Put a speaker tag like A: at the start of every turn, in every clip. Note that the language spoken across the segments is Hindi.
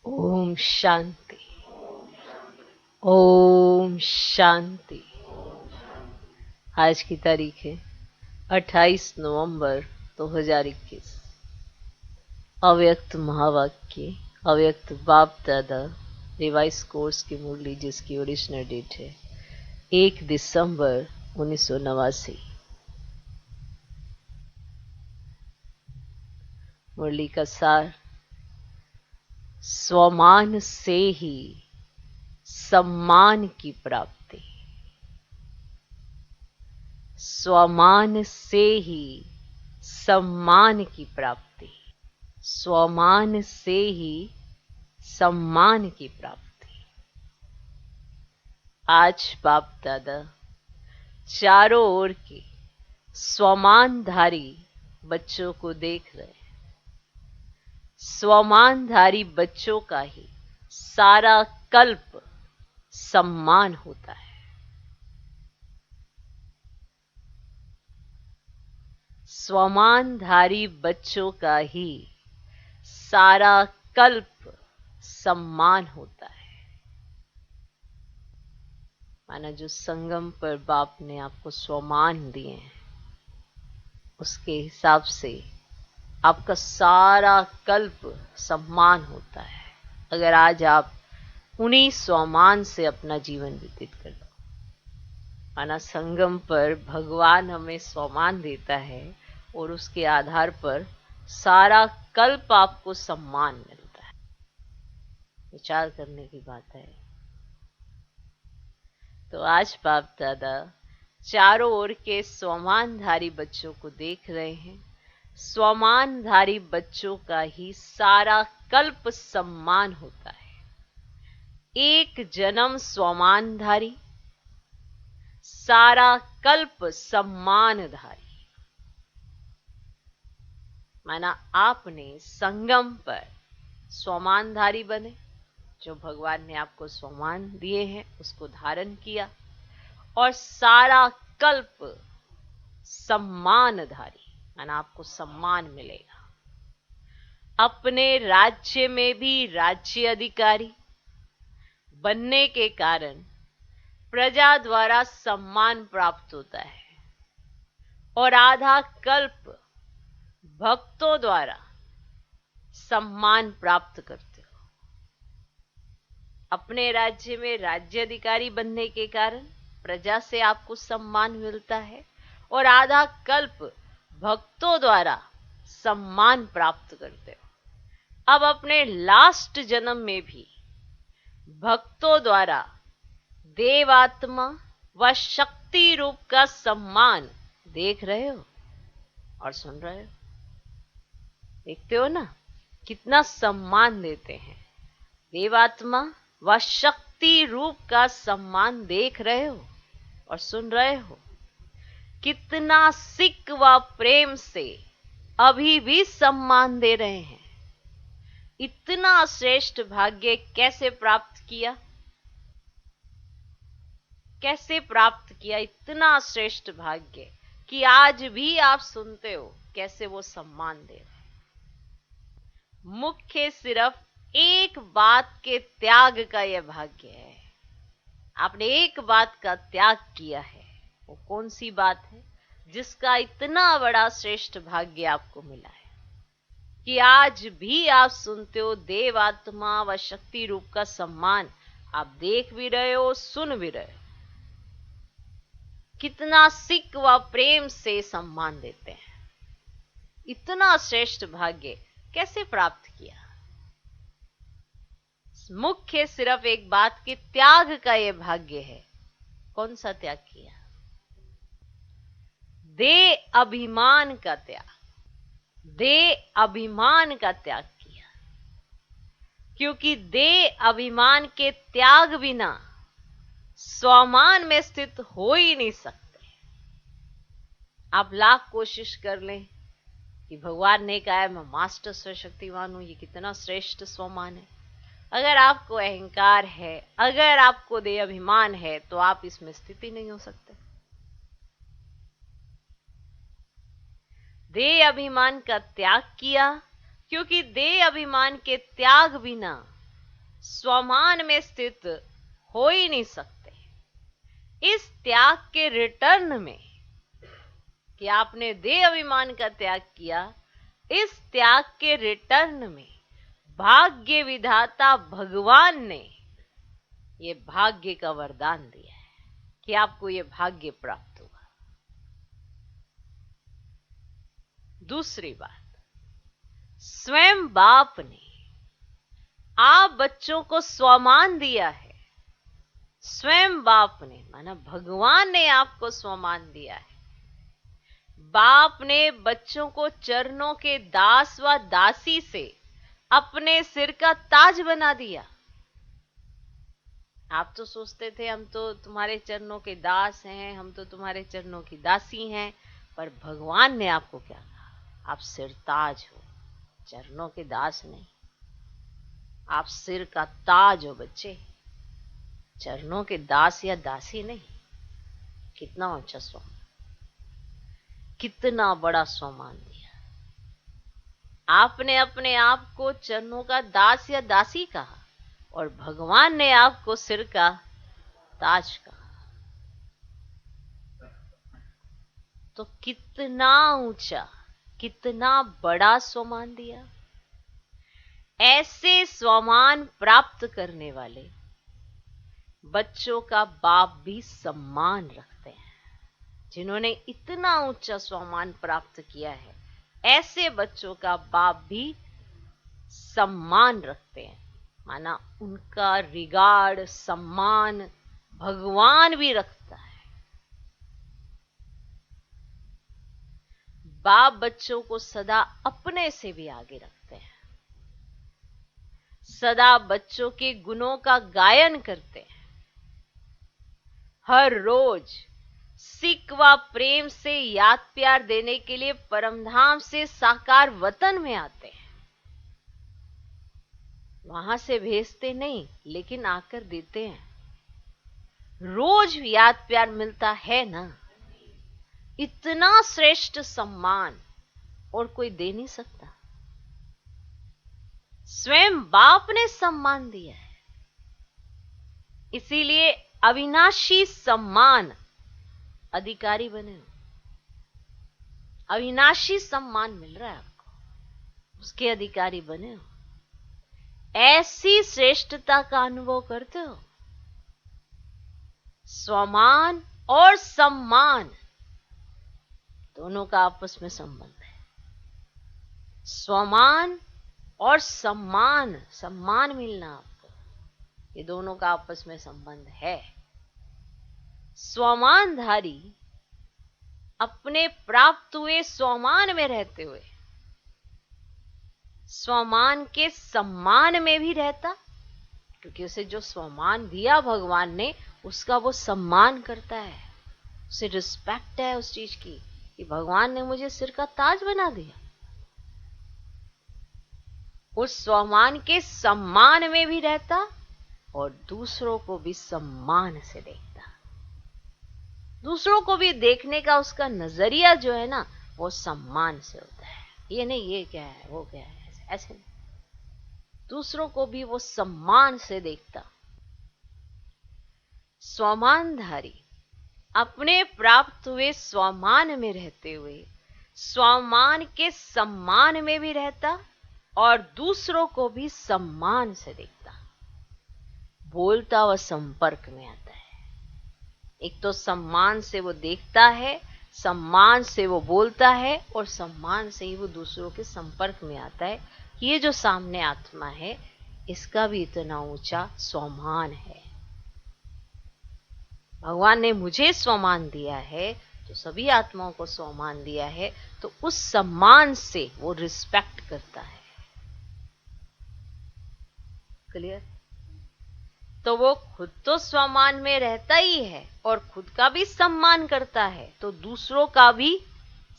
A: ओम शांति। ओम शांति। आज की तारीख है 28 नवंबर 2021। अव्यक्त महावाक्य, अव्यक्त बाप दादा रिवाइज कोर्स की मुरली, जिसकी ओरिजिनल डेट है 1 दिसंबर 1989। मुरली का सार: स्वमान से ही सम्मान की प्राप्ति। स्वमान से ही सम्मान की प्राप्ति। स्वमान से ही सम्मान की प्राप्ति। आज बाप दादा चारों ओर के स्वमानधारी बच्चों को देख रहे हैं। स्वमानधारी बच्चों का ही सारा कल्प सम्मान होता है। स्वमानधारी बच्चों का ही सारा कल्प सम्मान होता है। माना जो संगम पर बाप ने आपको स्वमान दिए हैं, उसके हिसाब से आपका सारा कल्प सम्मान होता है। अगर आज आप उन्हीं स्वमान से अपना जीवन व्यतीत कर दो। माना संगम पर भगवान हमें स्वमान देता है और उसके आधार पर सारा कल्प आपको सम्मान मिलता है। विचार करने की बात है। तो आज बाप दादा चारों ओर के स्वमानधारी बच्चों को देख रहे हैं। स्वमानधारी बच्चों का ही सारा कल्प सम्मान होता है। एक जन्म स्वमानधारी, सारा कल्प सम्मानधारी। माना आपने संगम पर स्वमानधारी बने, जो भगवान ने आपको स्वमान दिए हैं उसको धारण किया, और सारा कल्प सम्मानधारी। माना आपको सम्मान मिलेगा। अपने राज्य में भी राज्य अधिकारी बनने के कारण प्रजा द्वारा सम्मान प्राप्त होता है, और आधा कल्प भक्तों द्वारा सम्मान प्राप्त करते हो। अपने राज्य में राज्य अधिकारी बनने के कारण प्रजा से आपको सम्मान मिलता है, और आधा कल्प भक्तों द्वारा सम्मान प्राप्त करते हो। अब अपने लास्ट जन्म में भी भक्तों द्वारा देवात्मा व शक्ति रूप का सम्मान देख रहे हो और सुन रहे हो। देखते हो ना कितना सम्मान देते हैं। देवात्मा व शक्ति रूप का सम्मान देख रहे हो और सुन रहे हो। कितना सिक व प्रेम से अभी भी सम्मान दे रहे हैं। इतना श्रेष्ठ भाग्य कैसे प्राप्त किया? कैसे प्राप्त किया इतना श्रेष्ठ भाग्य कि आज भी आप सुनते हो कैसे वो सम्मान दे रहे हैं। मुख्य सिर्फ एक बात के त्याग का यह भाग्य है। आपने एक बात का त्याग किया है। वो कौन सी बात है जिसका इतना बड़ा श्रेष्ठ भाग्य आपको मिला है कि आज भी आप सुनते हो देव आत्मा व शक्ति रूप का सम्मान। आप देख भी रहे हो, सुन भी रहे हो। कितना सिक व प्रेम से सम्मान देते हैं। इतना श्रेष्ठ भाग्य कैसे प्राप्त किया? मुख्य सिर्फ एक बात के त्याग का यह भाग्य है। कौन सा त्याग किया? दे अभिमान का त्याग। दे अभिमान का त्याग किया, क्योंकि दे अभिमान के त्याग बिना स्वमान में स्थित हो ही नहीं सकते। आप लाख कोशिश कर लें कि भगवान ने कहा है मैं मास्टर सर्वशक्तिमान हूं, ये कितना श्रेष्ठ स्वमान है। अगर आपको अहंकार है, अगर आपको देह अभिमान है, तो आप इसमें स्थिति नहीं हो सकते। देह अभिमान का त्याग किया, क्योंकि देह अभिमान के त्याग बिना स्वमान में स्थित हो ही नहीं सकते। इस त्याग के रिटर्न में कि आपने देह अभिमान का त्याग किया, इस त्याग के रिटर्न में भाग्य विधाता भगवान ने ये भाग्य का वरदान दिया है कि आपको ये भाग्य प्राप्त होगा। दूसरी बात, स्वयं बाप ने आप बच्चों को स्वमान दिया है। स्वयं बाप ने माना भगवान ने आपको स्वमान दिया है। बाप ने बच्चों को चरणों के दास व दासी से अपने सिर का ताज बना दिया। आप तो सोचते थे हम तो तुम्हारे चरणों के दास हैं, हम तो तुम्हारे चरणों की दासी हैं, पर भगवान ने आपको क्या कहा? आप सिरताज हो, चरणों के दास नहीं। आप सिर का ताज हो बच्चे, चरणों के दास या दासी नहीं। कितना ऊंचा स्वमान, कितना बड़ा स्वमान दिया। आपने अपने आप को चरणों का दास या दासी कहा और भगवान ने आपको सिर का ताज कहा। तो कितना ऊंचा, कितना बड़ा स्वमान दिया। ऐसे स्वमान प्राप्त करने वाले बच्चों का बाप भी सम्मान रखते हैं। जिन्होंने इतना ऊंचा स्वमान प्राप्त किया है, ऐसे बच्चों का बाप भी सम्मान रखते हैं। माना उनका रिगार्ड, सम्मान भगवान भी रखता है। बाप बच्चों को सदा अपने से भी आगे रखते हैं, सदा बच्चों के गुणों का गायन करते हैं। हर रोज सिक व प्रेम से याद प्यार देने के लिए परमधाम से साकार वतन में आते हैं। वहां से भेजते नहीं, लेकिन आकर देते हैं। रोज याद प्यार मिलता है ना। इतना श्रेष्ठ सम्मान और कोई दे नहीं सकता। स्वयं बाप ने सम्मान दिया है, इसीलिए अविनाशी सम्मान अधिकारी बने हो। अविनाशी सम्मान मिल रहा है आपको, उसके अधिकारी बने हो। ऐसी श्रेष्ठता का अनुभव करते हो। स्वमान और सम्मान दोनों का आपस में संबंध है। स्वमान और सम्मान, सम्मान मिलना आपको, ये दोनों का आपस में संबंध है। स्वमानधारी अपने प्राप्त हुए स्वमान में रहते हुए स्वमान के सम्मान में भी रहता, क्योंकि उसे जो स्वमान दिया भगवान ने उसका वो सम्मान करता है। उसे रिस्पेक्ट है उस चीज की कि भगवान ने मुझे सिर का ताज बना दिया। उस स्वमान के सम्मान में भी रहता और दूसरों को भी सम्मान से देखता। दूसरों को भी देखने का उसका नजरिया जो है ना, वो सम्मान से होता है। ये नहीं ये क्या है वो क्या है, ऐसे नहीं। दूसरों को भी वो सम्मान से देखता। स्वमानधारी अपने प्राप्त हुए स्वमान में रहते हुए स्वमान के सम्मान में भी रहता और दूसरों को भी सम्मान से देखता। बोलता व संपर्क में आता है। एक तो सम्मान से वो देखता है, सम्मान से वो बोलता है और सम्मान से ही वो दूसरों के संपर्क में आता है। ये जो सामने आत्मा है, इसका भी इतना ऊंचा स्वमान है। भगवान ने मुझे स्वमान दिया है, तो सभी आत्माओं को स्वमान दिया है, तो उस सम्मान से वो रिस्पेक्ट करता है। क्लियर? तो वो खुद तो स्वमान में रहता ही है और खुद का भी सम्मान करता है, तो दूसरों का भी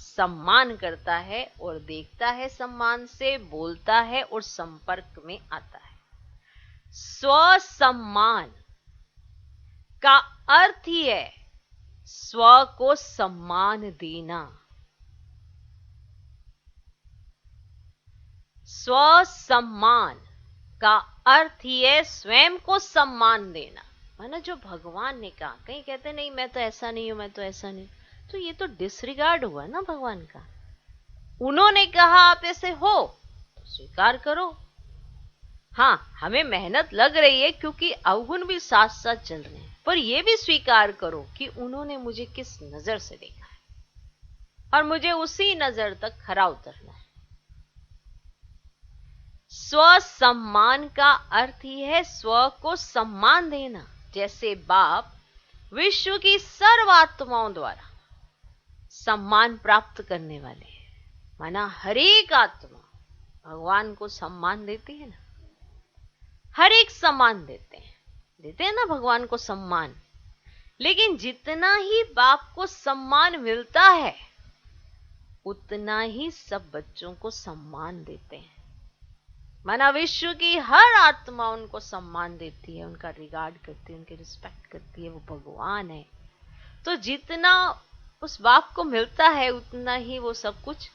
A: सम्मान करता है और देखता है सम्मान से, बोलता है और संपर्क में आता है। स्वसम्मान का अर्थ ही है स्व को सम्मान देना। स्वसम्मान का अर्थ ही है स्वयं को सम्मान देना। माना जो भगवान ने कहा, कहीं कहते नहीं मैं तो ऐसा नहीं हूं, मैं तो ऐसा नहीं, तो ये तो डिसरिगार्ड हुआ ना भगवान का। उन्होंने कहा आप ऐसे हो तो स्वीकार करो। हाँ, हमें मेहनत लग रही है क्योंकि अवगुण भी साथ साथ चल रहे हैं, पर यह भी स्वीकार करो कि उन्होंने मुझे किस नजर से देखा है और मुझे उसी नजर तक खरा उतरना है। स्व सम्मान का अर्थ ही है स्व को सम्मान देना। जैसे बाप विश्व की सर्व आत्माओं द्वारा सम्मान प्राप्त करने वाले हैं, माना हर एक आत्मा भगवान को सम्मान देती है ना, हर एक सम्मान देते हैं ना भगवान को सम्मान। लेकिन जितना ही बाप को सम्मान मिलता है उतना ही सब बच्चों को सम्मान देते हैं। माना विश्व की हर आत्मा उनको सम्मान देती है, उनका रिगार्ड करती है, उनकी रिस्पेक्ट करती है, वो भगवान है। तो जितना उस बाप को मिलता है उतना ही वो सब कुछ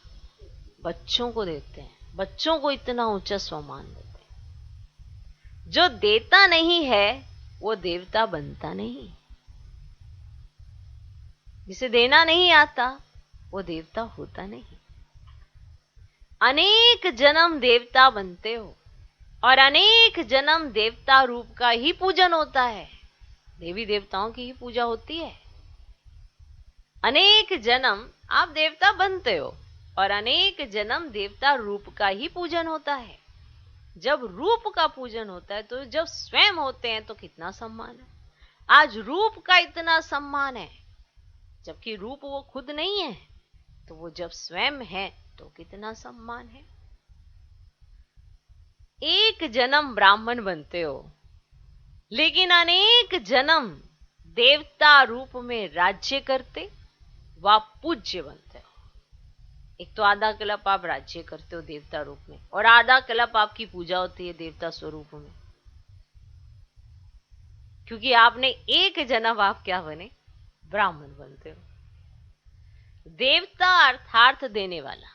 A: बच्चों को देते हैं, बच्चों को इतना ऊंचा सम्मान देते हैं। जो देता नहीं है वो देवता बनता नहीं, जिसे देना नहीं आता वो देवता होता नहीं। अनेक जन्म देवता बनते हो और अनेक जन्म देवता रूप का ही पूजन होता है, देवी देवताओं की ही पूजा होती है। अनेक जन्म आप देवता बनते हो और अनेक जन्म देवता रूप का ही पूजन होता है। जब रूप का पूजन होता है तो जब स्वयं होते हैं तो कितना सम्मान है। आज रूप का इतना सम्मान है, जबकि रूप वो खुद नहीं है, तो वो जब स्वयं है तो कितना सम्मान है। एक जन्म ब्राह्मण बनते हो लेकिन अनेक जन्म देवता रूप में राज्य करते व पूज्य बनते हो। एक तो आधा कल्प आप राज्य करते हो देवता रूप में और आधा कल्प आपकी पूजा होती है देवता स्वरूप में, क्योंकि आपने एक जन्म आप क्या बने, ब्राह्मण बनते हो। देवता अर्थार्थ देने वाला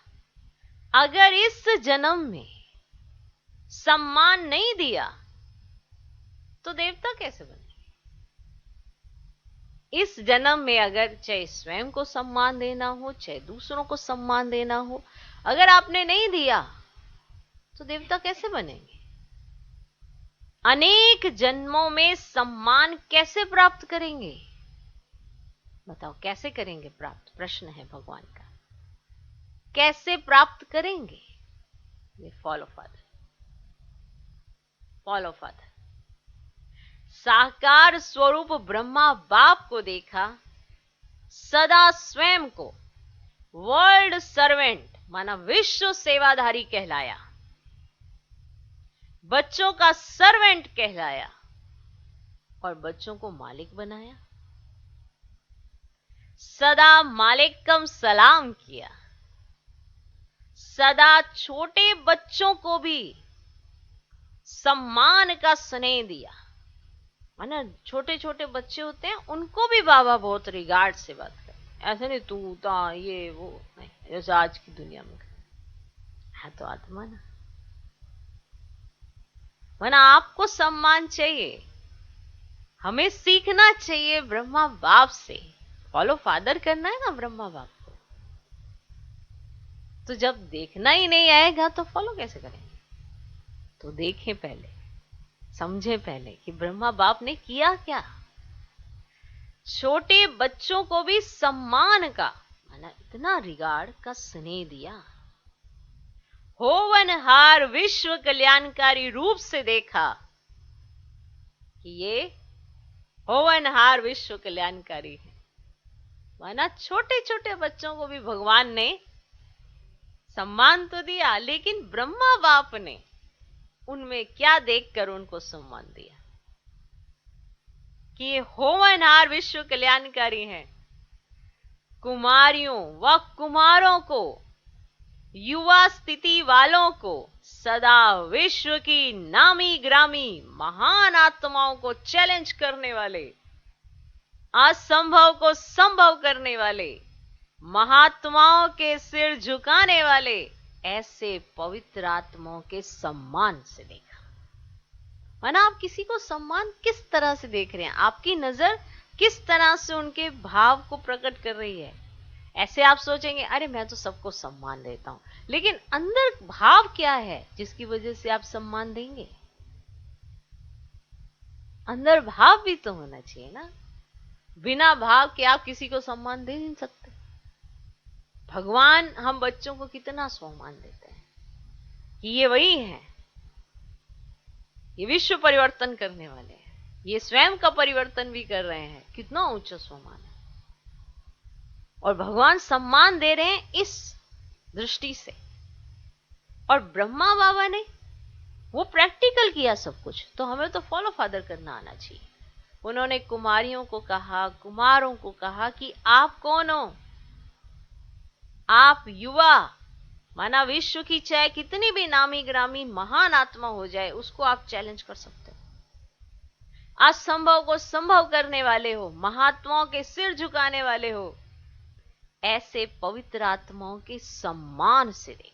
A: अगर इस जन्म में सम्मान नहीं दिया तो देवता कैसे बने। इस जन्म में अगर चाहे स्वयं को सम्मान देना हो चाहे दूसरों को सम्मान देना हो, अगर आपने नहीं दिया तो देवता कैसे बनेंगे। अनेक जन्मों में सम्मान कैसे प्राप्त करेंगे, बताओ कैसे करेंगे प्राप्त, प्रश्न है भगवान का। कैसे प्राप्त करेंगे, फॉलो फादर, फॉलो फादर। साकार स्वरूप ब्रह्मा बाप को देखा, सदा स्वयं को वर्ल्ड सर्वेंट माना विश्व सेवाधारी कहलाया, बच्चों का सर्वेंट कहलाया और बच्चों को मालिक बनाया। सदा मालिकम सलाम किया, सदा छोटे बच्चों को भी सम्मान का स्नेह दिया। माना छोटे छोटे बच्चे होते हैं उनको भी बाबा बहुत रिगार्ड से बात करते, ऐसे नहीं तू ता ये वो नहीं, जैसे आज की दुनिया में है तो आत्मा ना। माना आपको सम्मान चाहिए, हमें सीखना चाहिए ब्रह्मा बाप से, फॉलो फादर करना है ना ब्रह्मा बाप को। तो जब देखना ही नहीं आएगा तो फॉलो कैसे करेंगे। तो देखें पहले, समझें पहले कि ब्रह्मा बाप ने किया क्या। छोटे बच्चों को भी सम्मान का माना इतना रिगार्ड का स्नेह दिया। होवनहार विश्व कल्याणकारी रूप से देखा कि ये होवनहार विश्व कल्याणकारी है। माना छोटे छोटे बच्चों को भी भगवान ने सम्मान तो दिया, लेकिन ब्रह्मा बाप ने उनमें क्या देखकर उनको सम्मान दिया कि ये होवनहार विश्व कल्याणकारी हैं। कुमारियों व कुमारों को, युवा स्थिति वालों को, सदा विश्व की नामी ग्रामी महान आत्माओं को चैलेंज करने वाले, असंभव को संभव करने वाले, महात्माओं के सिर झुकाने वाले ऐसे पवित्र आत्माओं के सम्मान से देखा। माना आप किसी को सम्मान किस तरह से देख रहे हैं, आपकी नजर किस तरह से उनके भाव को प्रकट कर रही है। ऐसे आप सोचेंगे अरे मैं तो सबको सम्मान देता हूं, लेकिन अंदर भाव क्या है जिसकी वजह से आप सम्मान देंगे? अंदर भाव भी तो होना चाहिए ना। बिना भाव के आप किसी को सम्मान दे नहीं सकते। भगवान हम बच्चों को कितना सम्मान देते हैं कि ये वही है, ये विश्व परिवर्तन करने वाले हैं, ये स्वयं का परिवर्तन भी कर रहे हैं। कितना ऊंचा सम्मान है। और भगवान सम्मान दे रहे हैं इस दृष्टि से। और ब्रह्मा बाबा ने वो प्रैक्टिकल किया सब कुछ, तो हमें तो फॉलो फादर करना आना चाहिए। उन्होंने कुमारियों को कहा, कुमारों को कहा कि आप कौन हो? आप युवा, माना विश्व की चाहे कितनी भी नामी ग्रामी महान आत्मा हो जाए, उसको आप चैलेंज कर सकते हो। असंभव को संभव करने वाले हो, महात्माओं के सिर झुकाने वाले हो। ऐसे पवित्र आत्माओं के सम्मान से देखा।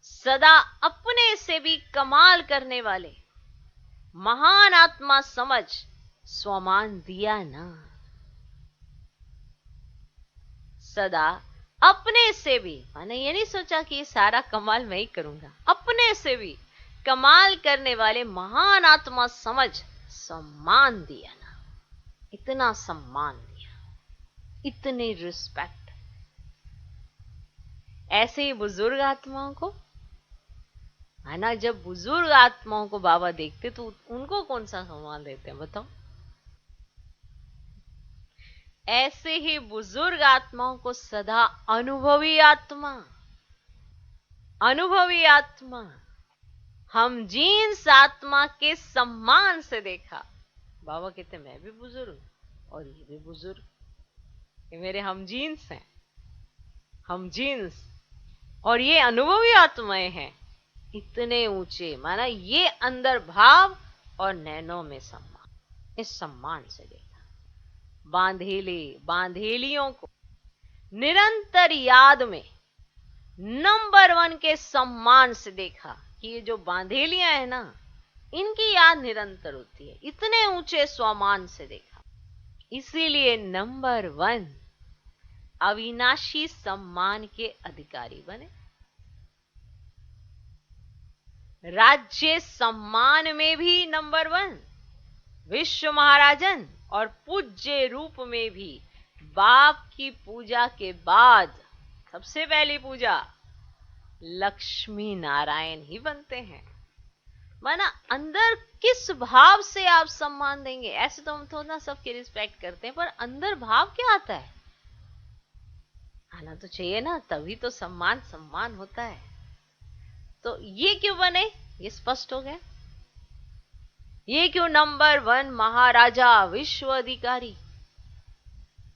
A: सदा अपने से भी कमाल करने वाले महान आत्मा समझ स्वमान दिया ना। सदा अपने से भी, मैंने ये नहीं सोचा कि ये सारा कमाल मैं ही करूंगा, अपने से भी कमाल करने वाले महान आत्मा समझ सम्मान दिया ना। इतना सम्मान दिया, इतनी रिस्पेक्ट। ऐसे ही बुजुर्ग आत्माओं को, है ना, जब बुजुर्ग आत्माओं को बाबा देखते तो उनको कौन सा सम्मान देते हैं बताओ? ऐसे ही बुजुर्ग आत्माओं को सदा अनुभवी आत्मा, अनुभवी आत्मा, हम जीन्स आत्मा के सम्मान से देखा। बाबा कहते मैं भी बुजुर्ग और ये भी बुजुर्ग, ये मेरे हम जीन्स हैं, हम जीन्स, और ये अनुभवी आत्माएं हैं। इतने ऊंचे, माना ये अंदर भाव और नैनों में सम्मान, इस सम्मान से देखा। बांधेले बांधेलियों को निरंतर याद में नंबर 1 के सम्मान से देखा कि ये जो बांधेलियां है ना, इनकी याद निरंतर होती है। इतने ऊंचे सम्मान से देखा, इसीलिए नंबर 1 अविनाशी सम्मान के अधिकारी बने। राज्य सम्मान में भी नंबर 1 विश्व महाराजन, और पूज्य रूप में भी बाप की पूजा के बाद सबसे पहली पूजा लक्ष्मी नारायण ही बनते हैं। माना अंदर किस भाव से आप सम्मान देंगे। ऐसे तो हम थोड़ा सबकी रिस्पेक्ट करते हैं, पर अंदर भाव क्या आता है, आना तो चाहिए ना, तभी तो सम्मान सम्मान होता है। तो ये क्यों बने, ये स्पष्ट हो गया। ये क्यों नंबर 1 महाराजा विश्व अधिकारी,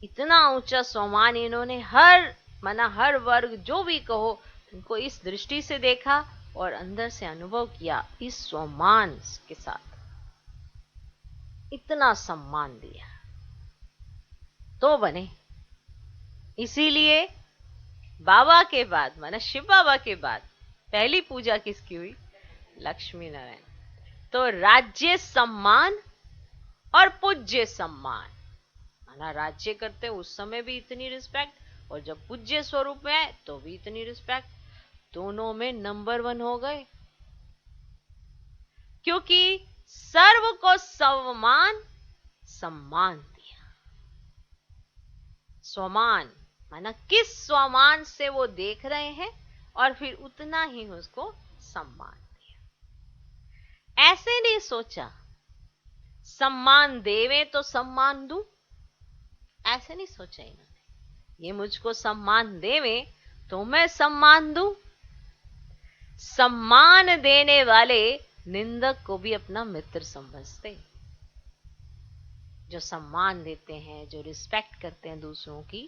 A: इतना ऊंचा सम्मान इन्होंने हर वर्ग जो भी कहो उनको इस दृष्टि से देखा और अंदर से अनुभव किया इस सम्मान के साथ, इतना सम्मान दिया तो बने। इसीलिए बाबा के बाद, माना शिव बाबा के बाद पहली पूजा किसकी हुई? लक्ष्मी नारायण। तो राज्य सम्मान और पूज्य सम्मान, माना राज्य करते उस समय भी इतनी रिस्पेक्ट, और जब पूज्य स्वरूप में है तो भी इतनी रिस्पेक्ट, दोनों में नंबर 1 हो गए। क्योंकि सर्व को सम्मान सम्मान दिया। स्वमान माना किस स्वमान से वो देख रहे हैं, और फिर उतना ही उसको सम्मान दिया। ऐसे नहीं सोचा सम्मान देवे तो सम्मान दूं, ऐसे नहीं सोचा इन्होंने। ये मुझको सम्मान देवे तो मैं सम्मान दूं। सम्मान देने वाले निंदक को भी अपना मित्र समझते। जो सम्मान देते हैं, जो रिस्पेक्ट करते हैं दूसरों की,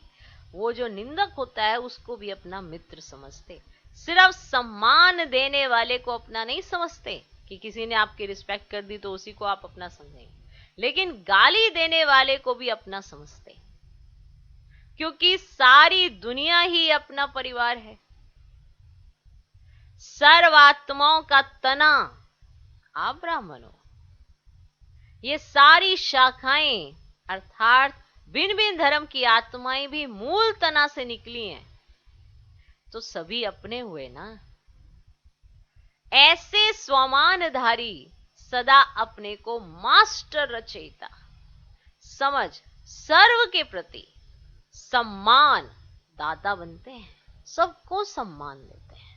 A: वो जो निंदक होता है उसको भी अपना मित्र समझते। सिर्फ सम्मान देने वाले को अपना नहीं समझते कि किसी ने आपकी रिस्पेक्ट कर दी तो उसी को आप अपना समझेंगे, लेकिन गाली देने वाले को भी अपना समझते, क्योंकि सारी दुनिया ही अपना परिवार है। सर्वात्माओं का तना आप ब्राह्मण हो। ये सारी शाखाएं अर्थात भिन्न भिन्न धर्म की आत्माएं भी मूल तना से निकली हैं, तो सभी अपने हुए ना। ऐसे स्वमानधारी सदा अपने को मास्टर रचयिता समझ सर्व के प्रति सम्मान दाता बनते हैं, सबको सम्मान देते हैं।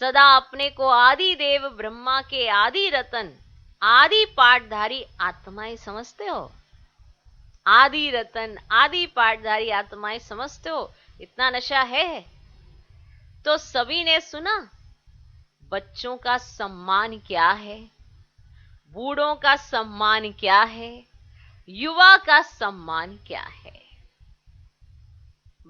A: सदा अपने को आदि देव ब्रह्मा के आदि रतन आदि पाठधारी आत्माएं समझते हो। आदि रतन आदि पाठधारी आत्माएं समझते हो। इतना नशा है तो सभी ने सुना बच्चों का सम्मान क्या है, बूढ़ों का सम्मान क्या है, युवा का सम्मान क्या है।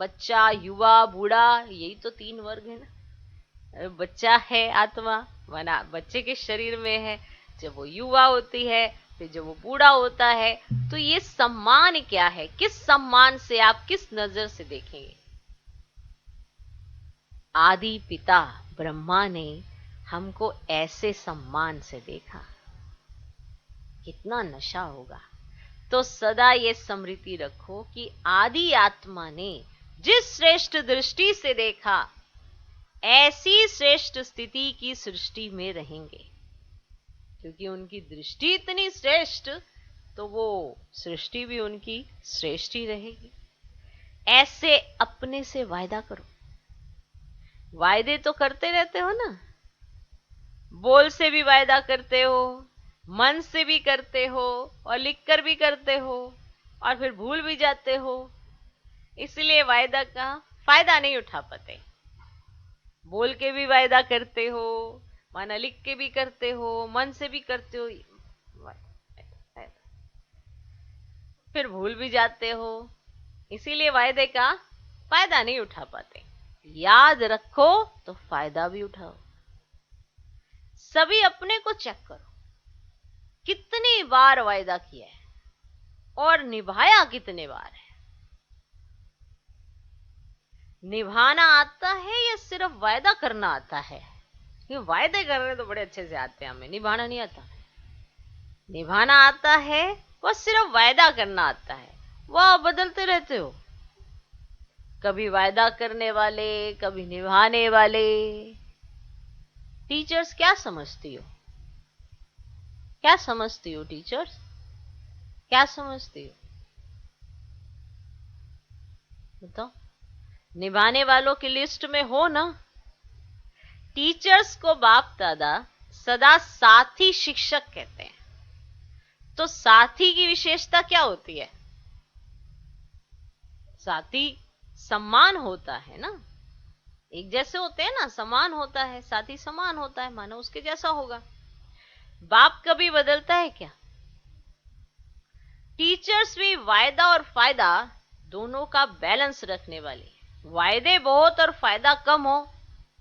A: बच्चा, युवा, बूढ़ा, यही तो तीन वर्ग है ना। बच्चा है आत्मा बना बच्चे के शरीर में है, जब वो युवा होती है, फिर जब वो बूढ़ा होता है, तो ये सम्मान क्या है, किस सम्मान से आप किस नजर से देखेंगे। आदि पिता ब्रह्मा ने हमको ऐसे सम्मान से देखा, कितना नशा होगा। तो सदा ये स्मृति रखो कि आदि आत्मा ने जिस श्रेष्ठ दृष्टि से देखा, ऐसी श्रेष्ठ स्थिति की सृष्टि में रहेंगे, क्योंकि उनकी दृष्टि इतनी श्रेष्ठ, तो वो सृष्टि भी उनकी श्रेष्ठ ही रहेगी। ऐसे अपने से वायदा करो। वायदे तो करते रहते हो ना, बोल से भी वायदा करते हो, मन से भी करते हो, और लिखकर भी करते हो, और फिर भूल भी जाते हो। इसलिए वायदा का फायदा नहीं उठा पाते। बोल के भी वायदा करते हो, माना लिख के भी करते हो, मन से भी करते हो, फिर भूल भी जाते हो। इसीलिए वायदे का फायदा नहीं उठा पाते। याद रखो तो फायदा भी उठाओ। सभी अपने को चेक करो, कितनी बार वायदा किया है और निभाया कितने बार है। निभाना आता है या सिर्फ वायदा करना आता है? ये वायदे करने तो बड़े अच्छे से आते हैं, हमें निभाना नहीं आता। निभाना आता है, वो सिर्फ वायदा करना आता है। वह बदलते रहते हो, कभी वायदा करने वाले, कभी निभाने वाले। टीचर्स क्या समझती हो? क्या समझती हो टीचर्स? क्या समझती हो बताओ? निभाने वालों की लिस्ट में हो ना। टीचर्स को बाप दादा सदा साथी शिक्षक कहते हैं। तो साथी की विशेषता क्या होती है? साथी सम्मान होता है ना, एक जैसे होते हैं ना, समान होता है, साथी समान होता है, मानो उसके जैसा होगा। बाप कभी बदलता है क्या? टीचर्स भी वायदा और फायदा दोनों का बैलेंस रखने वाले। वायदे बहुत और फायदा कम हो,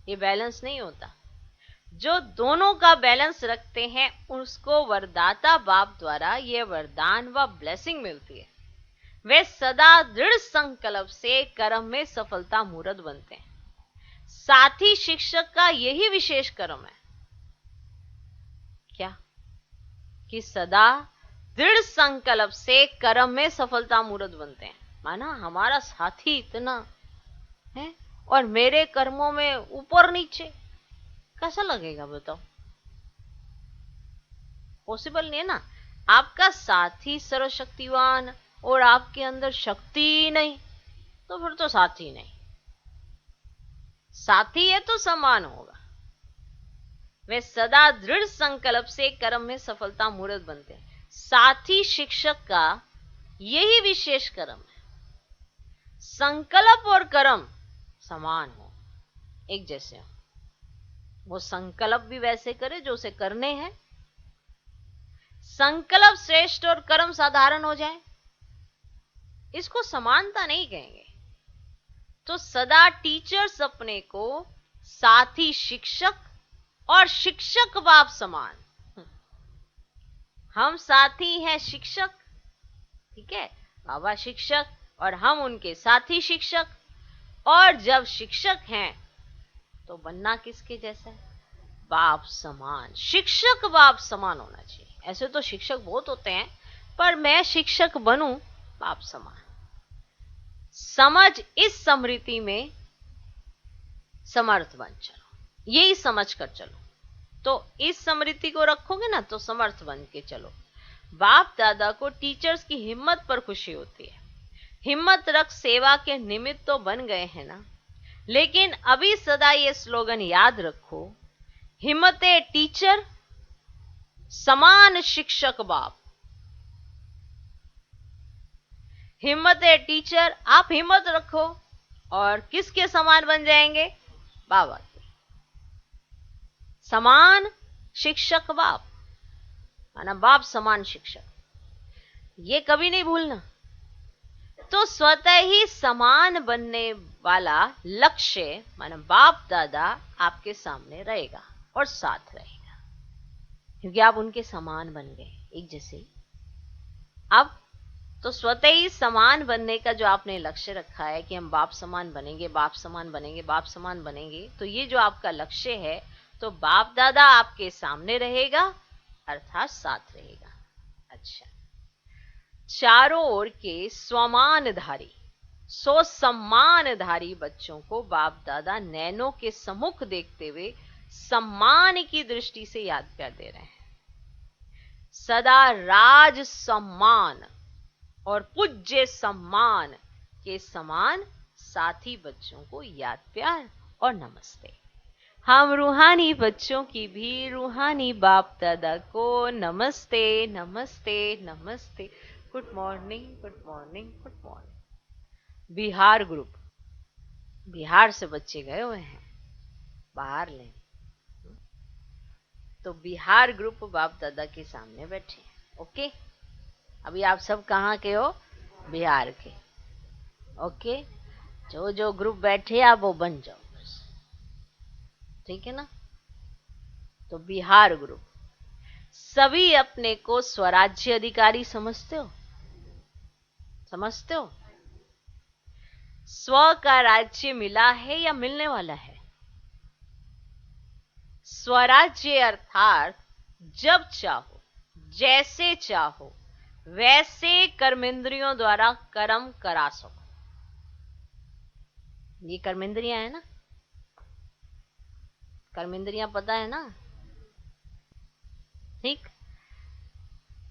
A: ये बैलेंस नहीं होता। जो दोनों का बैलेंस रखते हैं, उसको वरदाता बाप द्वारा ये वरदान व ब्लेसिंग मिलती है। वे सदा दृढ़ संकल्प से कर्म में सफलता मूर्त बनते हैं। साथी शिक्षक का यही विशेष कर्म है क्या, कि सदा दृढ़ संकल्प से कर्म में सफलता मूर्त बनते हैं। माना हमारा साथी इतना है और मेरे कर्मों में ऊपर नीचे, कैसा लगेगा बताओ? पॉसिबल नहीं है ना। आपका साथी सर्वशक्तिवान और आपके अंदर शक्ति ही नहीं, तो फिर तो साथी नहीं। साथी है तो समान होगा। वे सदा दृढ़ संकल्प से कर्म में सफलता मूर्त बनते हैं। साथी शिक्षक का यही विशेष कर्म है, संकल्प और कर्म समान हो, एक जैसे हो। वो संकल्प भी वैसे करे जो उसे करने हैं, संकल्प श्रेष्ठ और कर्म साधारण हो जाए, इसको समानता नहीं कहेंगे। तो सदा टीचर्स अपने को साथी शिक्षक और शिक्षक बाप समान। हम साथी हैं शिक्षक, ठीक है, बाबा शिक्षक और हम उनके साथी शिक्षक। और जब शिक्षक हैं तो बनना किसके जैसा है? बाप समान, शिक्षक बाप समान होना चाहिए। ऐसे तो शिक्षक बहुत होते हैं, पर मैं शिक्षक बनूं बाप समान। समझ इस स्मृति में समर्थ बन चलो, यही समझ कर चलो। तो इस स्मृति को रखोगे ना तो समर्थ बन के चलो। बाप दादा को टीचर्स की हिम्मत पर खुशी होती है। हिम्मत रख सेवा के निमित्त तो बन गए हैं ना, लेकिन अभी सदा ये स्लोगन याद रखो, हिम्मते टीचर समान शिक्षक बाप। हिम्मते टीचर, आप हिम्मत रखो और किसके समान बन जाएंगे? बाबा के समान शिक्षक बाप, माना बाप समान शिक्षक, ये कभी नहीं भूलना। तो स्वतः ही समान बनने वाला लक्ष्य माना बाप दादा आपके सामने रहेगा और साथ रहेगा, क्योंकि आप उनके समान बन गए, एक जैसे। अब तो स्वतः ही समान बनने का जो आपने लक्ष्य रखा है कि हम बाप समान बनेंगे, बाप समान बनेंगे, बाप समान बनेंगे, तो ये जो आपका लक्ष्य है, तो बाप दादा आपके सामने रहेगा अर्थात साथ रहेगा। अच्छा, चारों ओर के स्वमानधारी, सो सम्मानधारी बच्चों को बाप दादा नैनों के सम्मुख देखते हुए सम्मान की दृष्टि से याद प्यार दे रहे हैं। सदा राज सम्मान और पूज्य सम्मान के समान साथी बच्चों को याद प्यार और नमस्ते। हम रूहानी बच्चों की भी रूहानी बाप दादा को नमस्ते नमस्ते नमस्ते। Good morning, good morning, good morning. Bihar group, Bihar से बच्चे गए हुए हैं बाहर लेने, तो बिहार ग्रुप बाप दादा के सामने बैठे। ओके, अभी आप सब कहाँ के हो? बिहार के। ओके, जो जो ग्रुप बैठे आप वो बन जाओ बस, ठीक है ना? तो बिहार ग्रुप, सभी अपने को स्वराज्य अधिकारी समझते हो? समझते हो? स्व का राज्य मिला है या मिलने वाला है? स्वराज्य अर्थात जब चाहो, जैसे चाहो, वैसे कर्मेंद्रियों द्वारा कर्म करा सको। ये कर्मेंद्रियां है ना, कर्मेंद्रियां पता है ना? ठीक,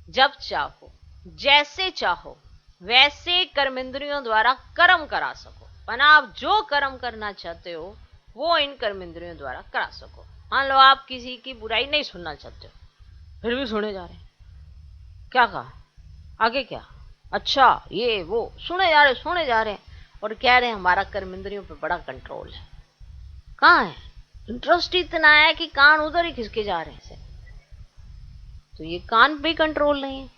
A: जब चाहो, जैसे चाहो, वैसे कर्मेंद्रियों द्वारा कर्म करा सको। माना आप जो कर्म करना चाहते हो वो इन कर्मेंद्रियों द्वारा करा सको। मान लो आप किसी की बुराई नहीं सुनना चाहते हो, फिर भी सुने जा रहे हैं। क्या कहा? आगे क्या? अच्छा, ये वो सुने जा रहे हैं और कह रहे हैं हमारा कर्मेंद्रियों पे बड़ा कंट्रोल है। कहाँ है? इंटरेस्ट इतना है कि कान उधर ही खिसके जा रहे हैं। तो ये कान भी कंट्रोल नहीं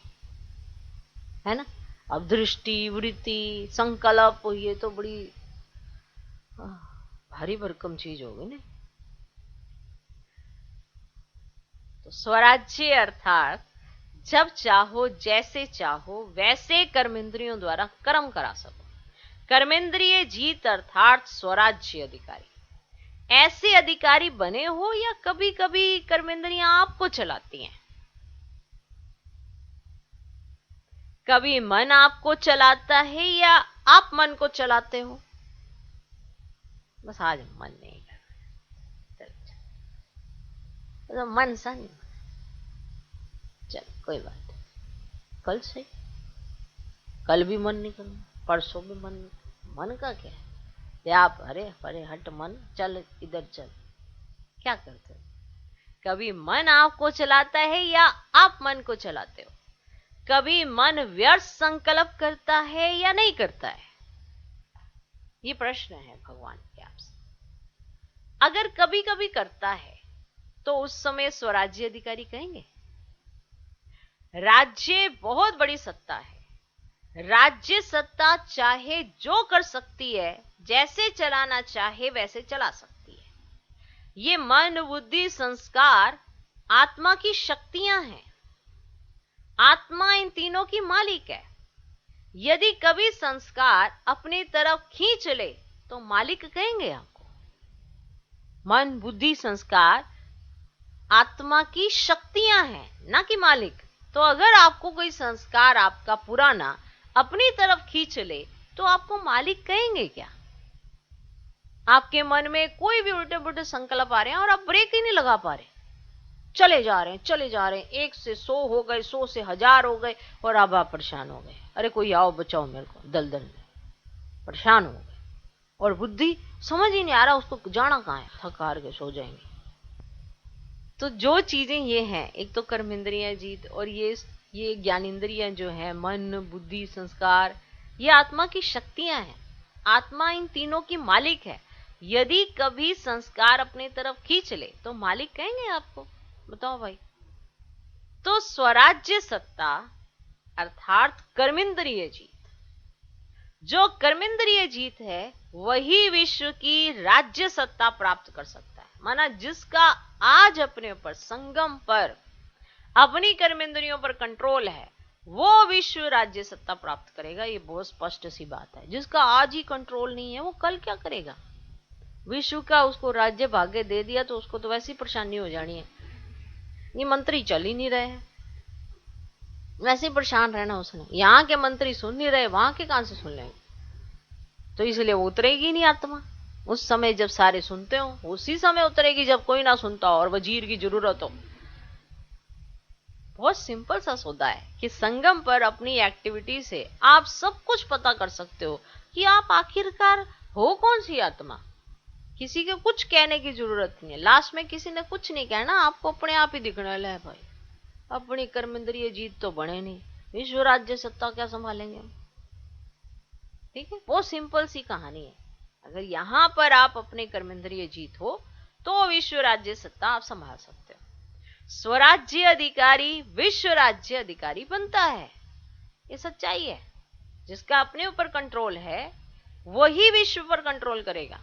A: है ना? अब दृष्टि, वृत्ति, संकल्प, ये तो बड़ी भारी भरकम चीज होगी ना। तो स्वराज्य अर्थात जब चाहो, जैसे चाहो, वैसे कर्मेंद्रियों द्वारा कर्म करा सको। कर्मेंद्रिय जीत अर्थात स्वराज्य अधिकारी। ऐसे अधिकारी बने हो या कभी कभी कर्मेंद्रियां आपको चलाती हैं? कभी मन आपको चलाता है या आप मन को चलाते हो? बस आज मन नहीं कर, तो मन सा नहीं, चल कोई बात नहीं, कल से, कल भी मन नहीं करना, परसों भी मन नहीं। मन का क्या है? या आप अरे अरे हट मन, चल इधर चल, क्या करते हो? कभी मन आपको चलाता है या आप मन को चलाते हो? कभी मन व्यर्थ संकल्प करता है या नहीं करता है? ये प्रश्न है भगवान के आपसे। अगर कभी कभी करता है तो उस समय स्वराज्य अधिकारी कहेंगे? राज्य बहुत बड़ी सत्ता है। राज्य सत्ता चाहे जो कर सकती है, जैसे चलाना चाहे वैसे चला सकती है। ये मन, बुद्धि, संस्कार आत्मा की शक्तियां हैं। आत्मा इन तीनों की मालिक है। यदि कभी संस्कार अपनी तरफ खींच ले तो मालिक कहेंगे आपको। मन, बुद्धि, संस्कार आत्मा की शक्तियां हैं, ना कि मालिक। तो अगर आपको कोई संस्कार आपका पुराना अपनी तरफ खींच ले तो आपको मालिक कहेंगे क्या? आपके मन में कोई भी उल्टे पुल्टे संकल्प आ रहे हैं और आप ब्रेक ही नहीं लगा पा रहे, चले जा रहे हैं चले जा रहे हैं, 1 से 100 हो गए, 100 से 1000 हो गए, और अब आप परेशान हो गए, अरे कोई आओ बचाओ मेरे को, दलदल में परेशान हो गए, और बुद्धि समझ ही नहीं आ रहा उसको जाना कहाँ है, थक हार के सो जाएंगे। तो जो चीजें ये हैं, एक तो कर्मेंद्रियां जीत, और ये ज्ञानेंद्रियां जो है, मन बुद्धि संस्कार, ये आत्मा की शक्तियां हैं। आत्मा इन तीनों की मालिक है। यदि कभी संस्कार अपनी तरफ खींच ले तो मालिक कहेंगे आपको? बताओ भाई। तो स्वराज्य सत्ता अर्थात कर्मेंद्रिय जीत, जो कर्मेंद्रिय जीत है वही विश्व की राज्य सत्ता प्राप्त कर सकता है। माना जिसका आज अपने ऊपर संगम पर अपनी कर्मेंद्रियों पर कंट्रोल है, वो विश्व राज्य सत्ता प्राप्त करेगा। ये बहुत स्पष्ट सी बात है। जिसका आज ही कंट्रोल नहीं है वो कल क्या करेगा? विश्व का उसको राज्य भाग्य दे दिया तो उसको तो वैसी परेशानी हो जानी है। ये मंत्री चल ही नहीं रहे हैं, वैसे परेशान रहना उसने। यहाँ के मंत्री सुन नहीं रहे, वहां के कहां से सुन लेंगे? तो इसलिए वो उतरेगी नहीं आत्मा। उस समय जब सारे सुनते हो उसी समय उतरेगी जब कोई ना सुनता हो और वजीर की जरूरत हो। बहुत सिंपल सा सौदा है कि संगम पर अपनी एक्टिविटी से आप सब कुछ पता कर सकते हो कि आप आखिरकार हो कौन सी आत्मा। किसी के कुछ कहने की जरूरत नहीं है। लास्ट में किसी ने कुछ नहीं कहना, आपको अपने आप ही दिखने वाला है भाई। अपनी कर्मेंद्रिय जीत तो बने नहीं, विश्व राज्य सत्ता क्या संभालेंगे हम? ठीक है, वो सिंपल सी कहानी है। अगर यहां पर आप अपने कर्मेंद्रिय जीत हो तो विश्व राज्य सत्ता आप संभाल सकते हो। स्वराज्य अधिकारी विश्व राज्य अधिकारी बनता है, ये सच्चाई है। जिसका अपने ऊपर कंट्रोल है वही विश्व पर कंट्रोल करेगा,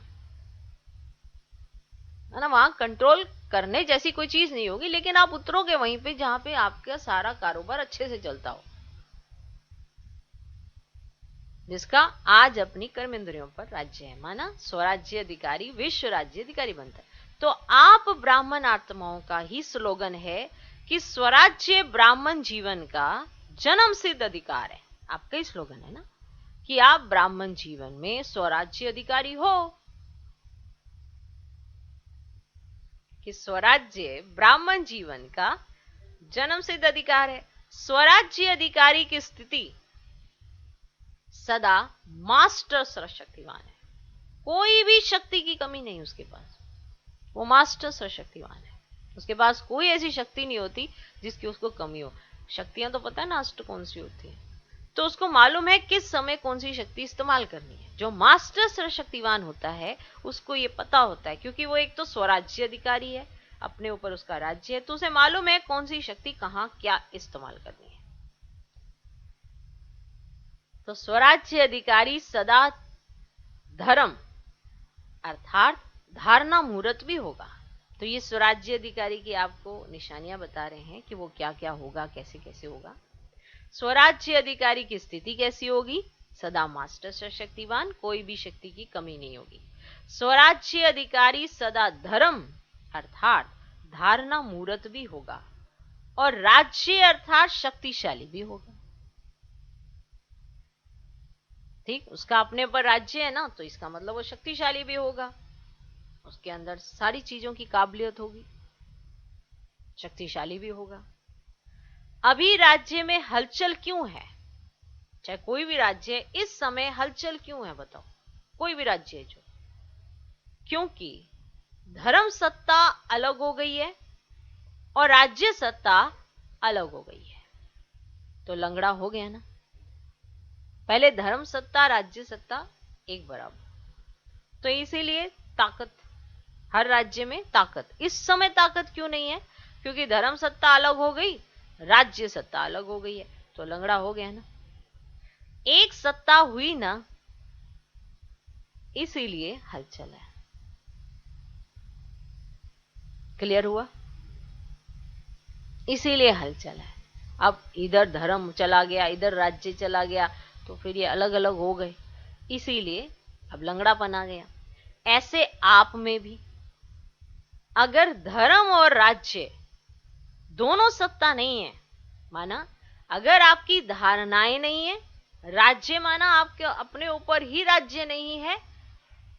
A: है ना। वहां कंट्रोल करने जैसी कोई चीज नहीं होगी, लेकिन आप उतरोगे वहीं पे जहां पे आपका सारा कारोबार अच्छे से चलता हो। जिसका आज अपनी कर्मेंद्रियों पर राज्य है, माना स्वराज्य अधिकारी विश्व राज्य अधिकारी बनता है। तो आप ब्राह्मण आत्माओं का ही स्लोगन है कि स्वराज्य ब्राह्मण जीवन का जन्म सिद्ध अधिकार है। आपका ही स्लोगन है ना कि आप ब्राह्मण जीवन में स्वराज्य अधिकारी हो, कि स्वराज्य ब्राह्मण जीवन का जन्म सिद्ध अधिकार है। स्वराज्य अधिकारी की स्थिति सदा मास्टर सर्वशक्तिवान है। कोई भी शक्ति की कमी नहीं उसके पास, वो मास्टर सर्वशक्तिवान है। उसके पास कोई ऐसी शक्ति नहीं होती जिसकी उसको कमी हो। शक्तियां तो पता है ना अष्ट कौन सी होती है, तो उसको मालूम है किस समय कौन सी शक्ति इस्तेमाल करनी है। जो मास्टर सर्वशक्तिवान होता है उसको ये पता होता है, क्योंकि वो एक तो स्वराज्य अधिकारी है, अपने ऊपर उसका राज्य है, तो उसे मालूम है कौन सी शक्ति कहां क्या इस्तेमाल करनी है। तो स्वराज्य अधिकारी सदा धर्म अर्थात धारणा मुहूर्त भी होगा। तो ये स्वराज्य अधिकारी की आपको निशानियां बता रहे हैं कि वो क्या क्या होगा, कैसे कैसे होगा। स्वराज्य अधिकारी की स्थिति कैसी होगी? सदा मास्टर सशक्तिवान, कोई भी शक्ति की कमी नहीं होगी। स्वराज्य अधिकारी सदा धर्म अर्थात धारणा मूर्त भी होगा, और राज्य अर्थात शक्तिशाली भी होगा। ठीक, उसका अपने पर राज्य है ना, तो इसका मतलब वो शक्तिशाली भी होगा। उसके अंदर सारी चीजों की काबिलियत होगी, शक्तिशाली भी होगा। अभी राज्य में हलचल क्यों है? चाहे कोई भी राज्य है, इस समय हलचल क्यों है बताओ? कोई भी राज्य है जो, क्योंकि धर्म सत्ता अलग हो गई है और राज्य सत्ता अलग हो गई है। तो लंगड़ा हो गया ना। पहले धर्म सत्ता राज्य सत्ता एक बराबर, तो इसीलिए ताकत हर राज्य में ताकत। इस समय ताकत क्यों नहीं है? क्योंकि धर्म सत्ता अलग हो गई, राज्य सत्ता अलग हो गई है, तो लंगड़ा हो गया ना। एक सत्ता हुई ना, इसीलिए हलचल है। क्लियर हुआ? इसीलिए हलचल है। अब इधर धर्म चला गया, इधर राज्य चला गया, तो फिर ये अलग अलग हो गए, इसीलिए अब लंगड़ापन आ गया। ऐसे आप में भी अगर धर्म और राज्य दोनों सत्ता नहीं है, माना अगर आपकी धारणाएं नहीं है, राज्य माना आपके अपने ऊपर ही राज्य नहीं है,